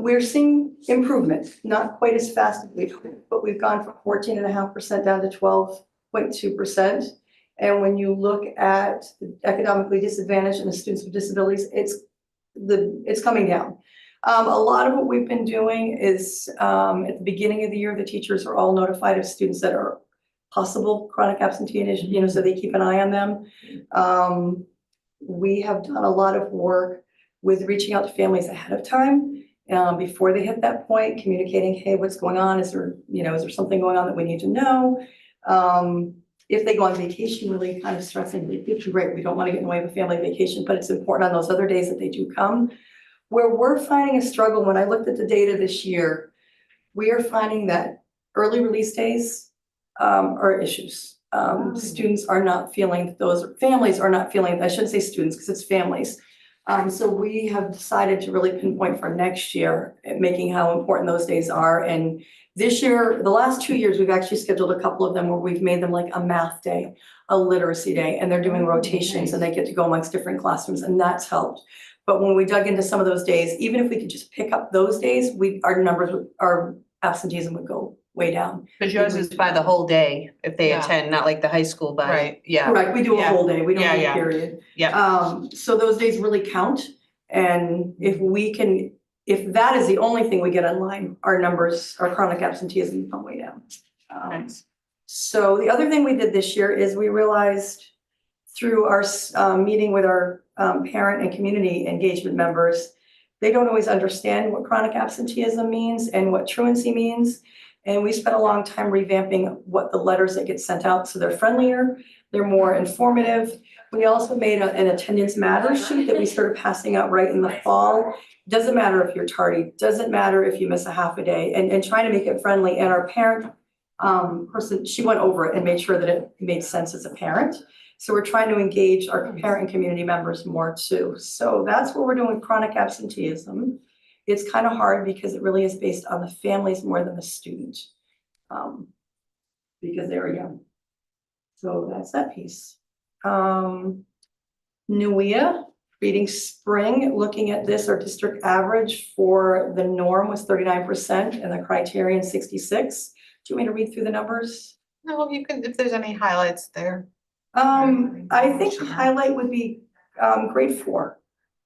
We're seeing improvement, not quite as fast as we've hoped, but we've gone from 14.5% down to 12.2%. And when you look at the economically disadvantaged and the students with disabilities, it's coming down. A lot of what we've been doing is at the beginning of the year, the teachers are all notified of students that are possible chronic absenteeism, so they keep an eye on them. We have done a lot of work with reaching out to families ahead of time, before they hit that point, communicating, hey, what's going on? Is there something going on that we need to know? If they go on vacation, really kind of stressing, vacation, great, we don't want to get in the way of a family vacation, but it's important on those other days that they do come. Where we're finding a struggle, when I looked at the data this year, we are finding that early release days are issues. Students are not feeling those, families are not feeling, I shouldn't say students because it's families. So we have decided to really pinpoint for next year at making how important those days are. And this year, the last 2 years, we've actually scheduled a couple of them where we've made them like a math day, a literacy day, and they're doing rotations and they get to go amongst different classrooms, and that's helped. But when we dug into some of those days, even if we could just pick up those days, our absenteeism would go way down.
Because yours is by the whole day if they
Yeah.
attend, not like the high school by.
Right.
Yeah.
Correct, we do a
Yeah.
whole day, we don't do
Yeah.
a period.
Yeah.
So those days really count. And if that is the only thing we get online, our numbers, our chronic absenteeism come way down.
Nice.
So the other thing we did this year is we realized through our meeting with our parent and community engagement members, they don't always understand what chronic absenteeism means and what truancy means. And we spent a long time revamping what the letters that get sent out, so they're friendlier, they're more informative. We also made an attendance matters sheet that we started passing out right in the fall. Doesn't matter if you're tardy, doesn't matter if you miss a half a day, and trying to make it friendly. And our parent person, she went over it and made sure that it made sense as a parent. So we're trying to engage our parent and community members more too. So that's what we're doing with chronic absenteeism. It's kind of hard because it really is based on the families more than the student, because they were young. So that's that piece. NUIA, reading spring, looking at this, our district average for the norm was 39% and the criterion 66. Do you want me to read through the numbers?
No, you can, if there's any highlights there.
I think highlight would be grade 4.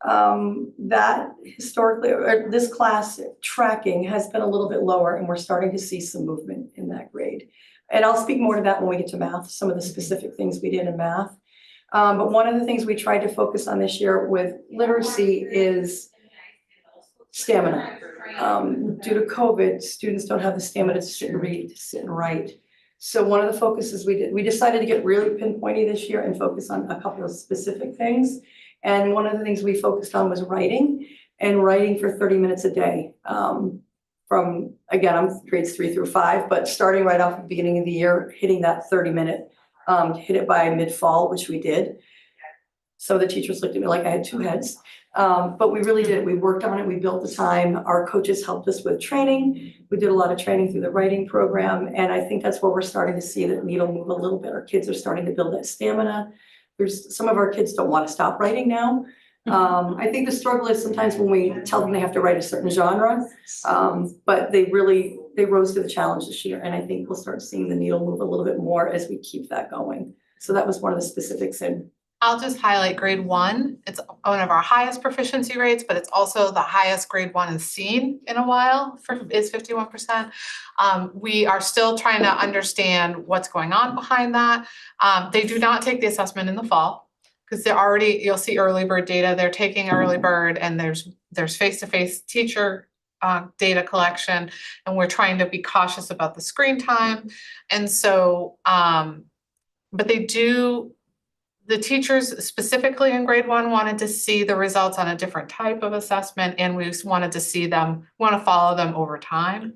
That historically, or this class tracking has been a little bit lower, and we're starting to see some movement in that grade. And I'll speak more to that when we get to math, some of the specific things we did in math. But one of the things we tried to focus on this year with literacy is stamina. Due to COVID, students don't have the stamina to sit and read, to sit and write. So one of the focuses we decided to get really pinpointy this year and focus on a couple of specific things. And one of the things we focused on was writing, and writing for 30 minutes a day. From, again, I'm grades 3 through 5, but starting right off at the beginning of the year, hitting that 30-minute, hit it by mid-fall, which we did. So the teachers looked at me like I had 2 heads. But we really did. We worked on it. We built the time. Our coaches helped us with training. We did a lot of training through the writing program. And I think that's where we're starting to see the needle move a little bit. Our kids are starting to build that stamina. There's some of our kids don't want to stop writing now. I think the struggle is sometimes when we tell them they have to write a certain genre, but they rose to the challenge this year. And I think we'll start seeing the needle move a little bit more as we keep that going. So that was one of the specifics in.
I'll just highlight grade 1. It's one of our highest proficiency rates, but it's also the highest grade 1 is seen in a while, is 51%. We are still trying to understand what's going on behind that. They do not take the assessment in the fall. Because they're already, you'll see early bird data, they're taking early bird and there's face-to-face teacher data collection, and we're trying to be cautious about the screen time. And so, but the teachers specifically in grade 1 wanted to see the results on a different type of assessment, and we just wanted to see them, want to follow them over time.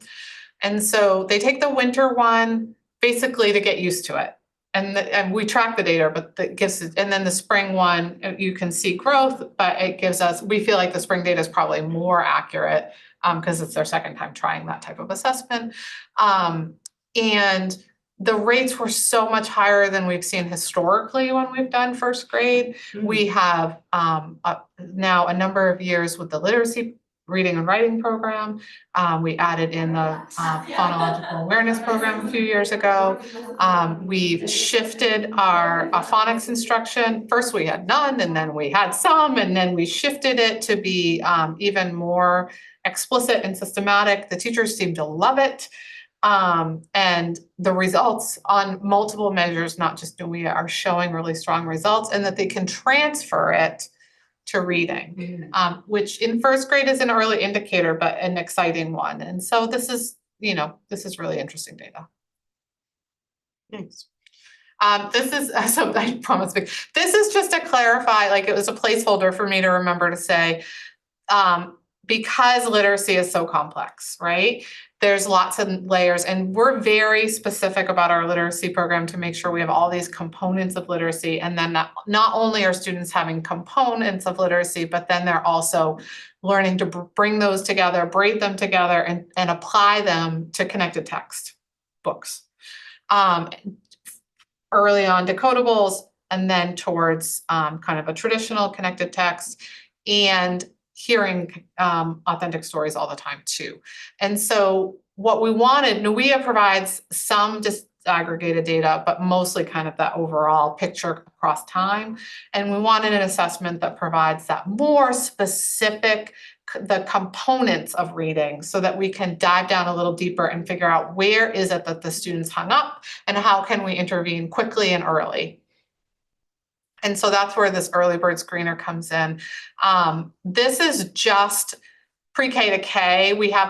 And so they take the winter one basically to get used to it. And we track the data, but that gives it, and then the spring one, you can see growth, but it gives us, we feel like the spring data is probably more accurate because it's their second time trying that type of assessment. And the rates were so much higher than we've seen historically when we've done first grade. We have now a number of years with the literacy reading and writing program. We added in the phonological awareness program a few years ago. We've shifted our phonics instruction. First we had none, and then we had some, and then we shifted it to be even more explicit and systematic. The teachers seem to love it. And the results on multiple measures, not just NUIA, are showing really strong results, and that they can transfer it to reading, which in first grade is an early indicator, but an exciting one. And so this is, this is really interesting data. Thanks. This is, so I promise, this is just to clarify, like it was a placeholder for me to remember to say, because literacy is so complex, right? There's lots of layers, and we're very specific about our literacy program to make sure we have all these components of literacy. And then not only are students having components of literacy, but then they're also learning to bring those together, braid them together, and apply them to connected text books. Early on decodables, and then towards kind of a traditional connected text, and hearing authentic stories all the time too. And so what we wanted, NUIA provides some disaggregated data, but mostly kind of that overall picture across time. And we wanted an assessment that provides that more specific, the components of reading, so that we can dive down a little deeper and figure out where is it that the students hung up and how can we intervene quickly and early. And so that's where this early bird screener comes in. This is just pre-K to K. We have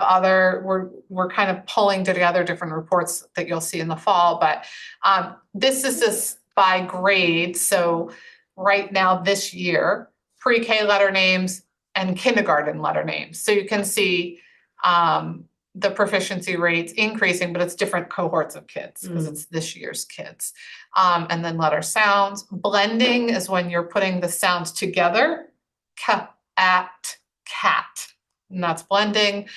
we're kind of pulling together different reports that you'll see in the fall, but this is just by grade. So right now this year, pre-K letter names and kindergarten letter names. So you can see the proficiency rates increasing, but it's different cohorts of kids because it's this year's kids. And then letter sounds. Blending is when you're putting the sounds together. Ka, at, cat. And that's blending.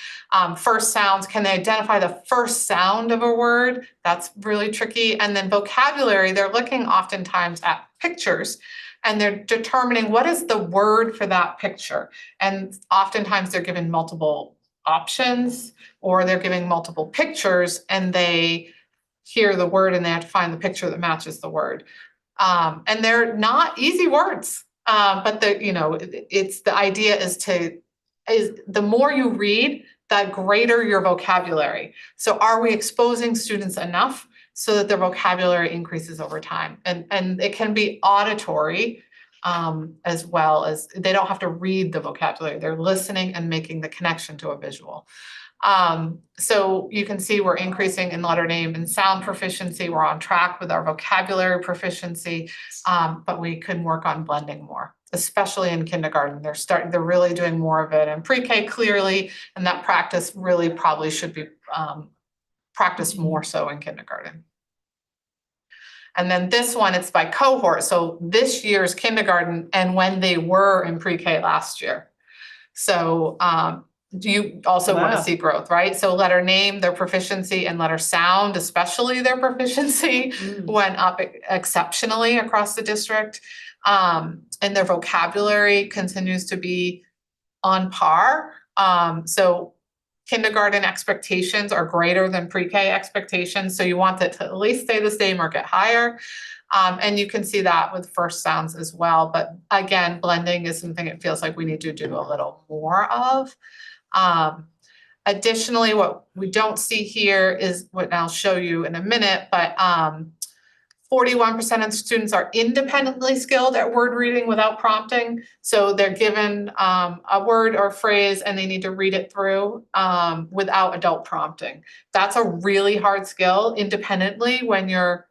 First sounds, can they identify the first sound of a word? That's really tricky. And then vocabulary, they're looking oftentimes at pictures, and they're determining what is the word for that picture. And oftentimes they're given multiple options, or they're giving multiple pictures, and they hear the word and they have to find the picture that matches the word. And they're not easy words, but it's the idea is the more you read, the greater your vocabulary. So are we exposing students enough so that their vocabulary increases over time? And it can be auditory, as well as they don't have to read the vocabulary. They're listening and making the connection to a visual. So you can see we're increasing in letter name and sound proficiency. We're on track with our vocabulary proficiency, but we can work on blending more, especially in kindergarten. They're really doing more of it in pre-K clearly, and that practice really probably should be practiced more so in kindergarten. And then this one, it's by cohort. So this year's kindergarten and when they were in pre-K last year. So do you also want to see growth, right? So letter name, their proficiency, and letter sound, especially their proficiency, went up exceptionally across the district. And their vocabulary continues to be on par. So kindergarten expectations are greater than pre-K expectations. So you want it to at least stay the same or get higher. And you can see that with first sounds as well. But again, blending is something it feels like we need to do a little more of. Additionally, what we don't see here is what I'll show you in a minute, but 41% of students are independently skilled at word reading without prompting. So they're given a word or phrase and they need to read it through without adult prompting. That's a really hard skill independently when you're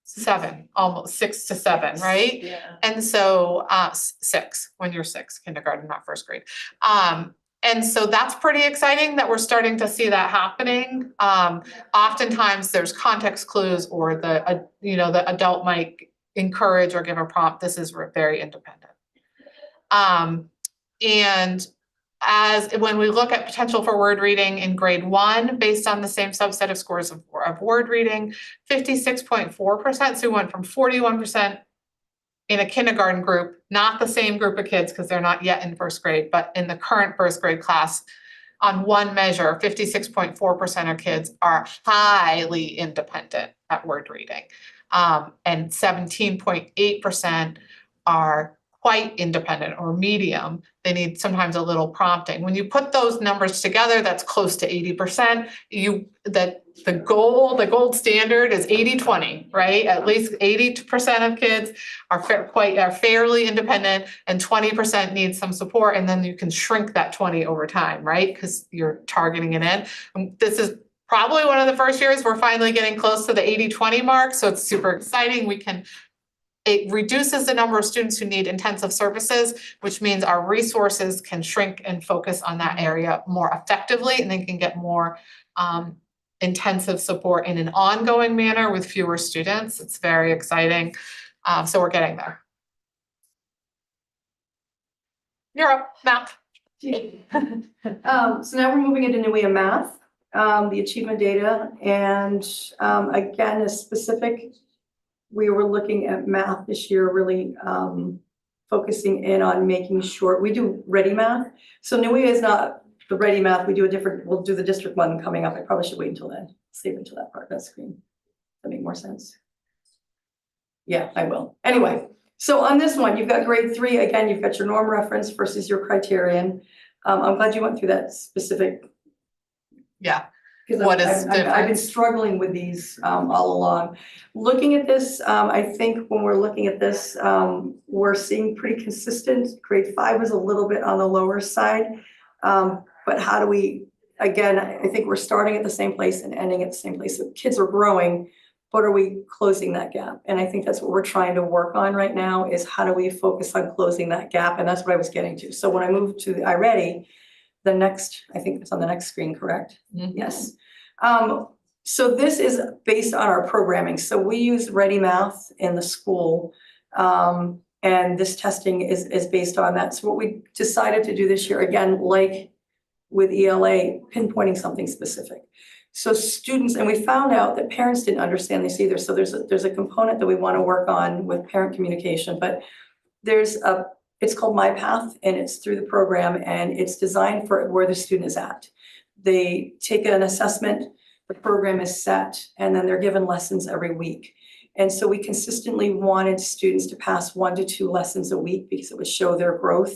7, almost 6 to 7, right?
Yeah.
And so 6, when you're 6, kindergarten, not first grade. And so that's pretty exciting that we're starting to see that happening. Oftentimes there's context clues or the adult might encourage or give a prompt. This is very independent. And when we look at potential for word reading in grade 1, based on the same subset of scores of word reading, 56.4%. So we went from 41% in a kindergarten group, not the same group of kids because they're not yet in first grade, but in the current first grade class, on one measure, 56.4% of kids are highly independent at word reading. And 17.8% are quite independent or medium. They need sometimes a little prompting. When you put those numbers together, that's close to 80%. The gold standard is 80-20, right? At least 80% of kids are fairly independent and 20% need some support, and then you can shrink that 20 over time, right? Because you're targeting it in. This is probably one of the first years we're finally getting close to the 80-20 mark, so it's super exciting. It reduces the number of students who need intensive services, which means our resources can shrink and focus on that area more effectively, and they can get more intensive support in an ongoing manner with fewer students. It's very exciting. So we're getting there. You're up, math.
So now we're moving into New Math, the achievement data, and again, a specific. We were looking at math this year, really focusing in on making sure we do ready math. So NUIA is not the ready math. We'll do the district one coming up. I probably should wait until then. Save until that part of that screen. That make more sense? Yeah, I will. Anyway, so on this one, you've got grade 3. Again, you've got your norm reference versus your criterion. I'm glad you went through that specific.
Yeah.
Because
What is
I've been
different?
struggling with these all along. Looking at this, I think when we're looking at this, we're seeing pretty consistent. Grade 5 is a little bit on the lower side. But how do we, again, I think we're starting at the same place and ending at the same place. So kids are growing, but are we closing that gap? And I think that's what we're trying to work on right now is how do we focus on closing that gap? And that's what I was getting to. So when I moved to the iReady, the next, I think it's on the next screen, correct?
Mm-hmm.
Yes. So this is based on our programming. So we use Ready Math in the school. And this testing is based on that. So what we decided to do this year, again, like with ELA, pinpointing something specific. So students, and we found out that parents didn't understand this either. So there's a component that we want to work on with parent communication, but it's called My Path, and it's through the program, and it's designed for where the student is at. They take an assessment, the program is set, and then they're given lessons every week. And so we consistently wanted students to pass 1 to 2 lessons a week because it would show their growth.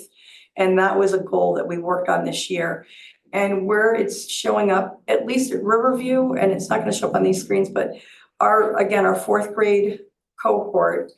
And that was a goal that we worked on this year. And where it's showing up, at least at Riverview, and it's not going to show up on these screens, but our 4th grade cohort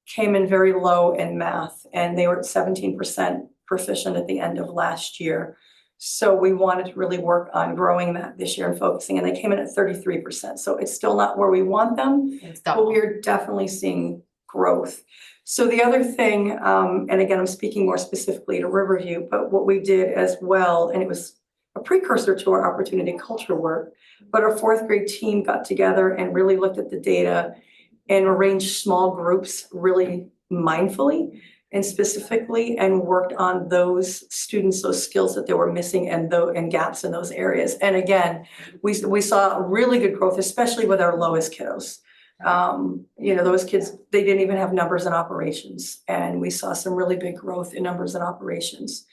came in very low in math, and they were at 17% proficient at the end of last year. So we wanted to really work on growing that this year and focusing, and they came in at 33%. So it's still not where we want them, but we are definitely seeing growth. So the other thing, and again, I'm speaking more specifically to Riverview, but what we did as well, and it was a precursor to our opportunity culture work, but our 4th grade team got together and really looked at the data and arranged small groups really mindfully and specifically, and worked on those students, those skills that they were missing and gaps in those areas. And again, we saw really good growth, especially with our lowest kiddos. Those kids, they didn't even have numbers and operations, and we saw some really big growth in numbers and operations.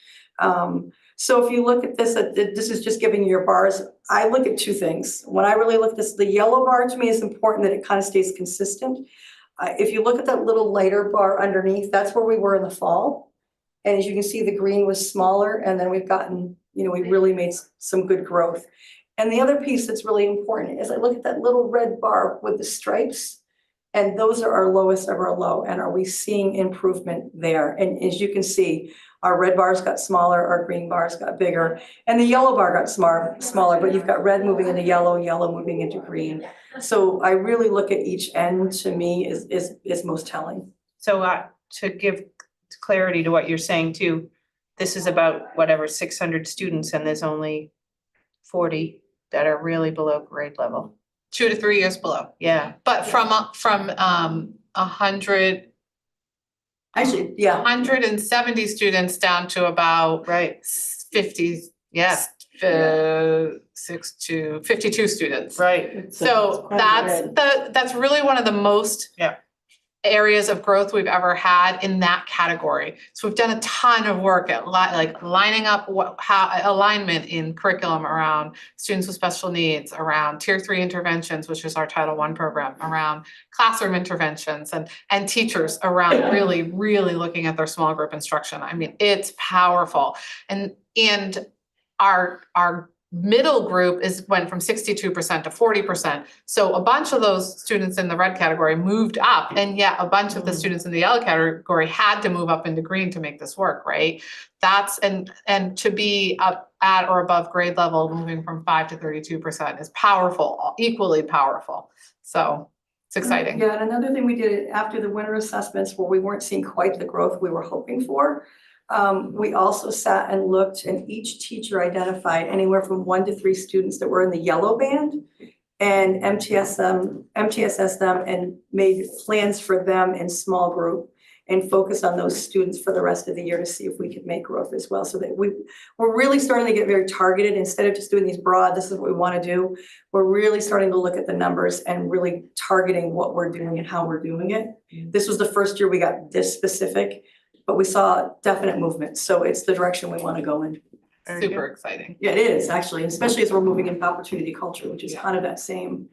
So if you look at this, this is just giving you your bars. I look at 2 things. When I really look at this, the yellow bar to me is important that it kind of stays consistent. If you look at that little lighter bar underneath, that's where we were in the fall. And as you can see, the green was smaller, and then we've gotten, we really made some good growth. And the other piece that's really important is I look at that little red bar with the stripes. And those are our lowest of our low. And are we seeing improvement there? And as you can see, our red bars got smaller, our green bars got bigger, and the yellow bar got smaller, but you've got red moving into yellow, yellow moving into green. So I really look at each end, to me, is most telling.
So to give clarity to what you're saying too, this is about whatever 600 students and there's only 40 that are really below grade level.
2 to 3 years below.
Yeah,
But from 100,
Actually, yeah,
170 students down to about
right,
50,
yeah,
52 students.
right.
So that's really one of the most
Yeah.
areas of growth we've ever had in that category. So we've done a ton of work at like lining up alignment in curriculum around students with special needs, around tier 3 interventions, which is our Title I program, around classroom interventions and teachers around really looking at their small group instruction. I mean, it's powerful. And our middle group went from 62% to 40%. So a bunch of those students in the red category moved up, and yet a bunch of the students in the yellow category had to move up into green to make this work, right? That's and to be up at or above grade level, moving from 5 to 32% is powerful, equally powerful. So it's exciting.
Yeah, and another thing we did after the winter assessments where we weren't seeing quite the growth we were hoping for. We also sat and looked, and each teacher identified anywhere from 1 to 3 students that were in the yellow band and MTSS them and made plans for them in small group and focused on those students for the rest of the year to see if we could make growth as well. So that we're really starting to get very targeted instead of just doing these broad, this is what we want to do. We're really starting to look at the numbers and really targeting what we're doing and how we're doing it. This was the first year we got this specific, but we saw definite movement. So it's the direction we want to go in.
Super exciting.
Yeah, it is actually, especially as we're moving into opportunity culture, which is kind of that same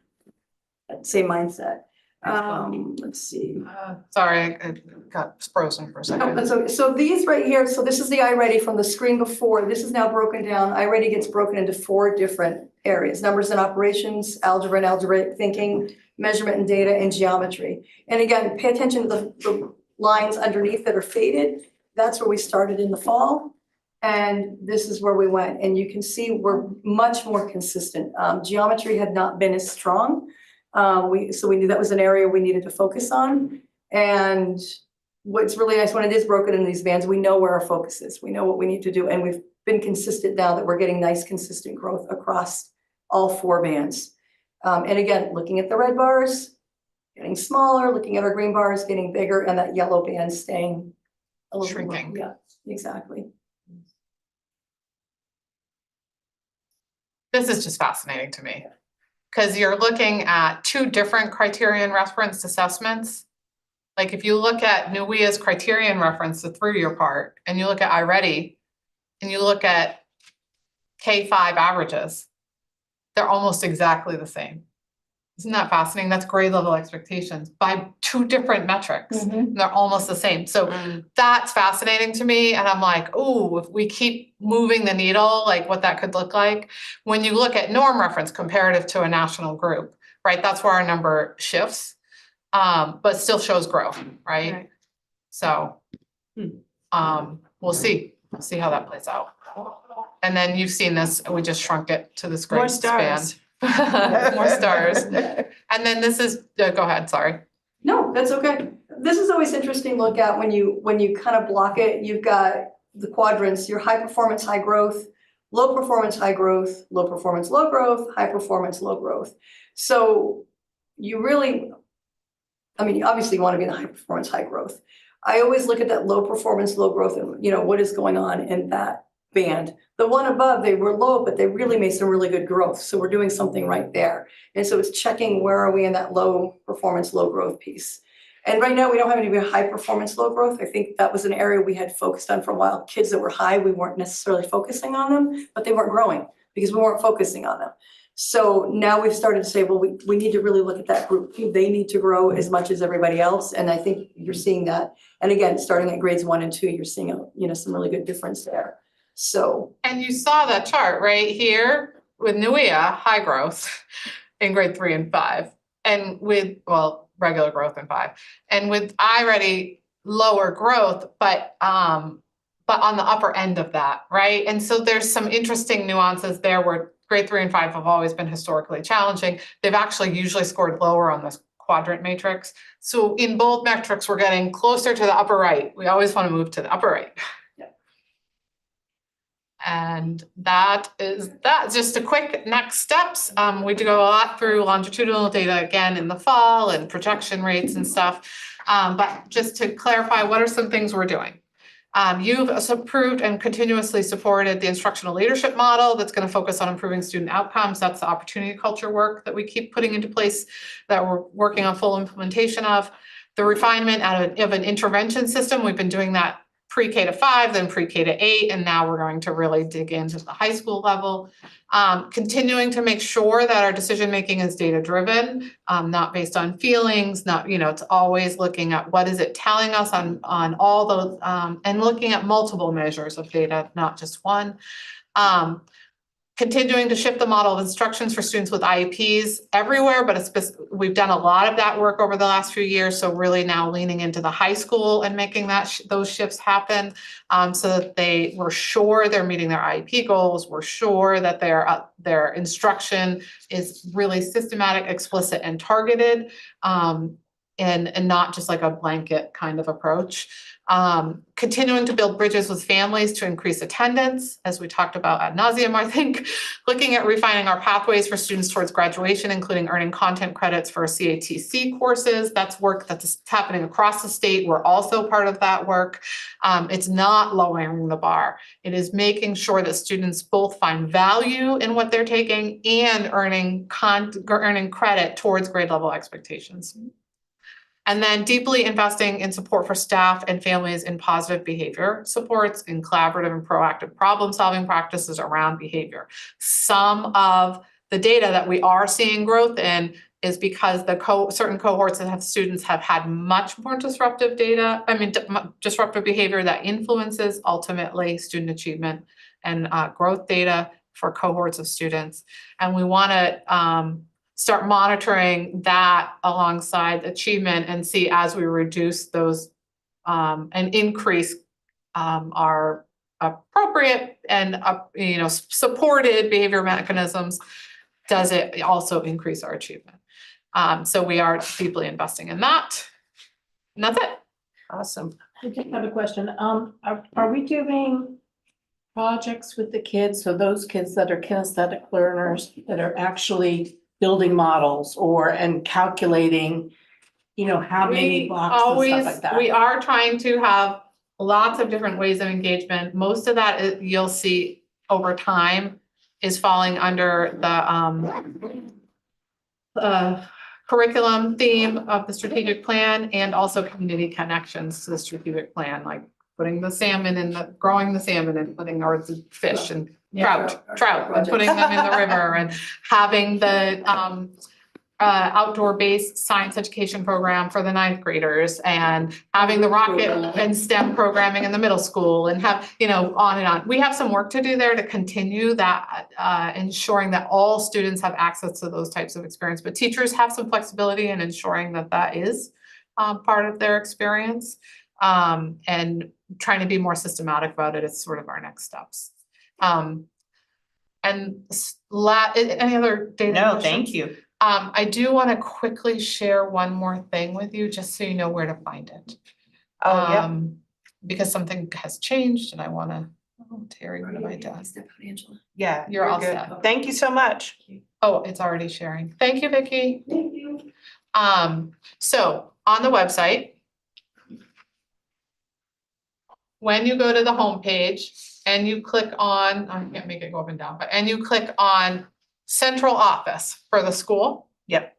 mindset. Let's see.
Sorry, I got frozen for a second.
So these right here, so this is the iReady from the screen before. This is now broken down. iReady gets broken into 4 different areas: numbers and operations, algebra and algebraic thinking, measurement and data, and geometry. And again, pay attention to the lines underneath that are faded. That's where we started in the fall. And this is where we went. And you can see we're much more consistent. Geometry had not been as strong. So we knew that was an area we needed to focus on. And what's really nice when it is broken into these bands, we know where our focus is. We know what we need to do. And we've been consistent now that we're getting nice, consistent growth across all 4 bands. And again, looking at the red bars, getting smaller, looking at our green bars, getting bigger, and that yellow band staying a little
Shrinking.
Yeah, exactly.
This is just fascinating to me, because you're looking at 2 different criterion referenced assessments. Like if you look at NUIA's criterion reference, the 3-year part, and you look at iReady, and you look at K5 averages, they're almost exactly the same. Isn't that fascinating? That's grade level expectations by 2 different metrics. They're almost the same. So that's fascinating to me. And I'm like, oh, if we keep moving the needle, like what that could look like. When you look at norm reference comparative to a national group, right? That's where our number shifts, but still shows growth, right? So we'll see. We'll see how that plays out. And then you've seen this, we just shrunk it to this
More
grade
stars.
span. More stars. And then this is, go ahead, sorry.
No, that's okay. This is always interesting to look at when you kind of block it. You've got the quadrants, your high performance, high growth, low performance, high growth, low performance, low growth, high performance, low growth. So you really, I mean, obviously you want to be in the high performance, high growth. I always look at that low performance, low growth, and what is going on in that band. The one above, they were low, but they really made some really good growth. So we're doing something right there. And so it's checking where are we in that low performance, low growth piece. And right now we don't have any high performance, low growth. I think that was an area we had focused on for a while. Kids that were high, we weren't necessarily focusing on them, but they weren't growing because we weren't focusing on them. So now we've started to say, well, we need to really look at that group. They need to grow as much as everybody else. And I think you're seeing that. And again, starting at grades 1 and 2, you're seeing some really good difference there. So.
And you saw that chart right here with NUIA, high growth in grade 3 and 5. And with regular growth in 5. And with iReady, lower growth, but on the upper end of that, right? And so there's some interesting nuances there where grade 3 and 5 have always been historically challenging. They've actually usually scored lower on this quadrant matrix. So in both metrics, we're getting closer to the upper right. We always want to move to the upper right. And that's just a quick next steps. We do go a lot through longitudinal data again in the fall and projection rates and stuff. But just to clarify, what are some things we're doing? You've approved and continuously supported the instructional leadership model that's going to focus on improving student outcomes. That's the opportunity culture work that we keep putting into place that we're working on full implementation of. The refinement of an intervention system, we've been doing that pre-K to 5, then pre-K to 8, and now we're going to really dig into the high school level. Continuing to make sure that our decision-making is data-driven, not based on feelings, not, it's always looking at what is it telling us on all those, and looking at multiple measures of data, not just one. Continuing to shift the model of instructions for students with IEPs everywhere, but we've done a lot of that work over the last few years. So really now leaning into the high school and making those shifts happen, so that we're sure they're meeting their IEP goals. We're sure that their instruction is really systematic, explicit, and targeted, and not just like a blanket kind of approach. Continuing to build bridges with families to increase attendance, as we talked about ad nauseum, I think. Looking at refining our pathways for students towards graduation, including earning content credits for CATC courses. That's work that's happening across the state. We're also part of that work. It's not lowering the bar. It is making sure that students both find value in what they're taking and earning credit towards grade level expectations. And then deeply investing in support for staff and families in positive behavior supports, in collaborative and proactive problem-solving practices around behavior. Some of the data that we are seeing growth in is because certain cohorts that have students have had much more disruptive disruptive behavior that influences ultimately student achievement and growth data for cohorts of students. And we want to start monitoring that alongside achievement and see, as we reduce those and increase our appropriate and supported behavior mechanisms, does it also increase our achievement? So we are deeply investing in that. And that's it.
Awesome.
I just have a question. Are we doing projects with the kids? So those kids that are kinesthetic learners that are actually building models and calculating, how many blocks and stuff like that?
We are trying to have lots of different ways of engagement. Most of that you'll see over time is falling under the curriculum theme of the strategic plan, and also community connections to the strategic plan, like putting the salmon growing the salmon and putting our fish and trout and putting them in the river, and having the outdoor based science education program for the 9th graders, and having the rocket and STEM programming in the middle school, and have, on and on. We have some work to do there to continue that, ensuring that all students have access to those types of experience, but teachers have some flexibility in ensuring that is part of their experience, and trying to be more systematic about it is sort of our next steps. And any other data?
No,
questions?
thank you.
I do want to quickly share one more thing with you, just so you know where to find it.
Oh, yeah.
Because something has changed and I want to, Terry, what have I done?
Yeah,
You're all
good.
set.
Thank you so much.
Oh, it's already sharing. Thank you, Vicki.
Thank you.
So on the website, when you go to the homepage and you click on, I can't make it go up and down, and you click on central office for the school.
Yep.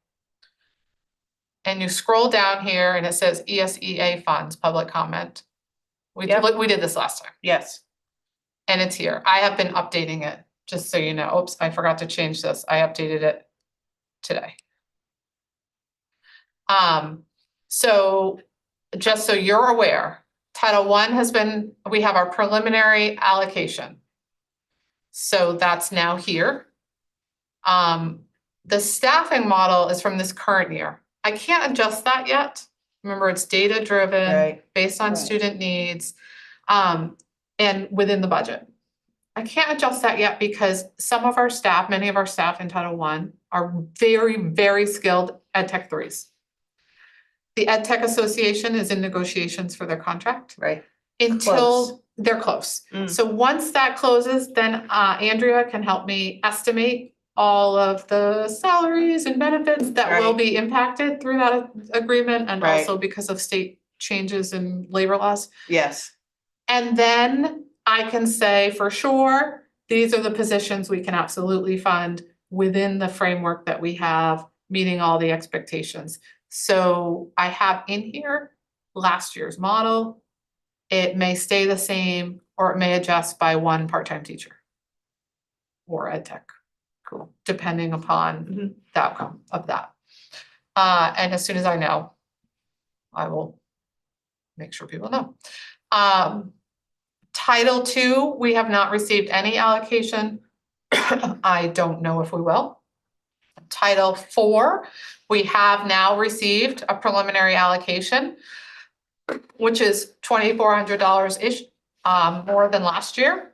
And you scroll down here and it says ESEA funds, public comment. We did this last time.
Yes.
And it's here. I have been updating it, just so you know. Oops, I forgot to change this. I updated it today. So just so you're aware, Title I we have our preliminary allocation. So that's now here. The staffing model is from this current year. I can't adjust that yet. Remember, it's data driven,
Right.
based on
Right.
student needs, and within the budget. I can't adjust that yet because some of our staff, many of our staff in Title I are very, very skilled ed tech threes. The Ed Tech Association is in negotiations for their contract
Right.
until they're close.
Mm.
So once that closes, then Andrea can help me estimate all of the salaries and benefits that will
Right.
be impacted through that agreement and
Right.
also because of state changes in labor laws.
Yes.
And then I can say for sure, these are the positions we can absolutely fund within the framework that we have, meeting all the expectations. So I have in here last year's model. It may stay the same or it may adjust by one part-time teacher or ed tech. Cool. Depending upon
Mhm.
the outcome of that. And as soon as I know, I will make sure people know. Title II, we have not received any allocation. I don't know if we will. Title IV, we have now received a preliminary allocation, which is $2,400-ish, more than last year.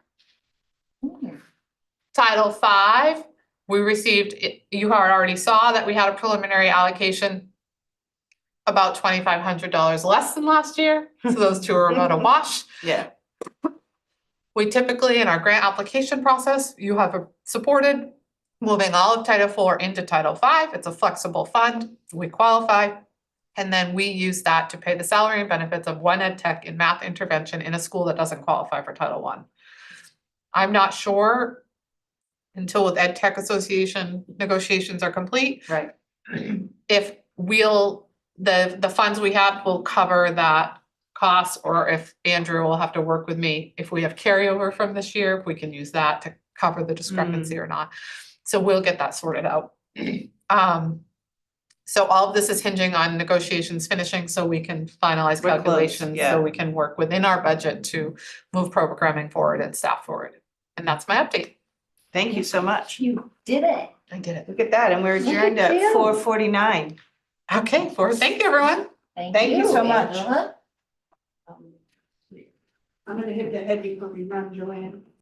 Title V, we received, you already saw that we had a preliminary allocation about $2,500 less than last year, so those two are about a wash.
Yeah.
We typically, in our grant application process, you have supported moving all of Title IV into Title V. It's a flexible fund, we qualify. And then we use that to pay the salary and benefits of one ed tech in math intervention in a school that doesn't qualify for Title I. I'm not sure until with Ed Tech Association negotiations are complete,
Right.
if the funds we have will cover that cost, or if Andrew will have to work with me, if we have carryover from this year, if we can use that to cover the discrepancy or not. So we'll get that sorted out. So all of this is hinging on negotiations finishing so we can finalize
We're close,
calculations,
yeah.
so we can work within our budget to move programming forward and staff forward. And that's my update.
Thank you so much.
You did it.
I did it.
Look at that, and we're
Look
adjourned
at
at
you.
4:49.
Okay, thank you, everyone.
Thank you so much.
Angela.
I'm gonna hit the head before we run, Joanne.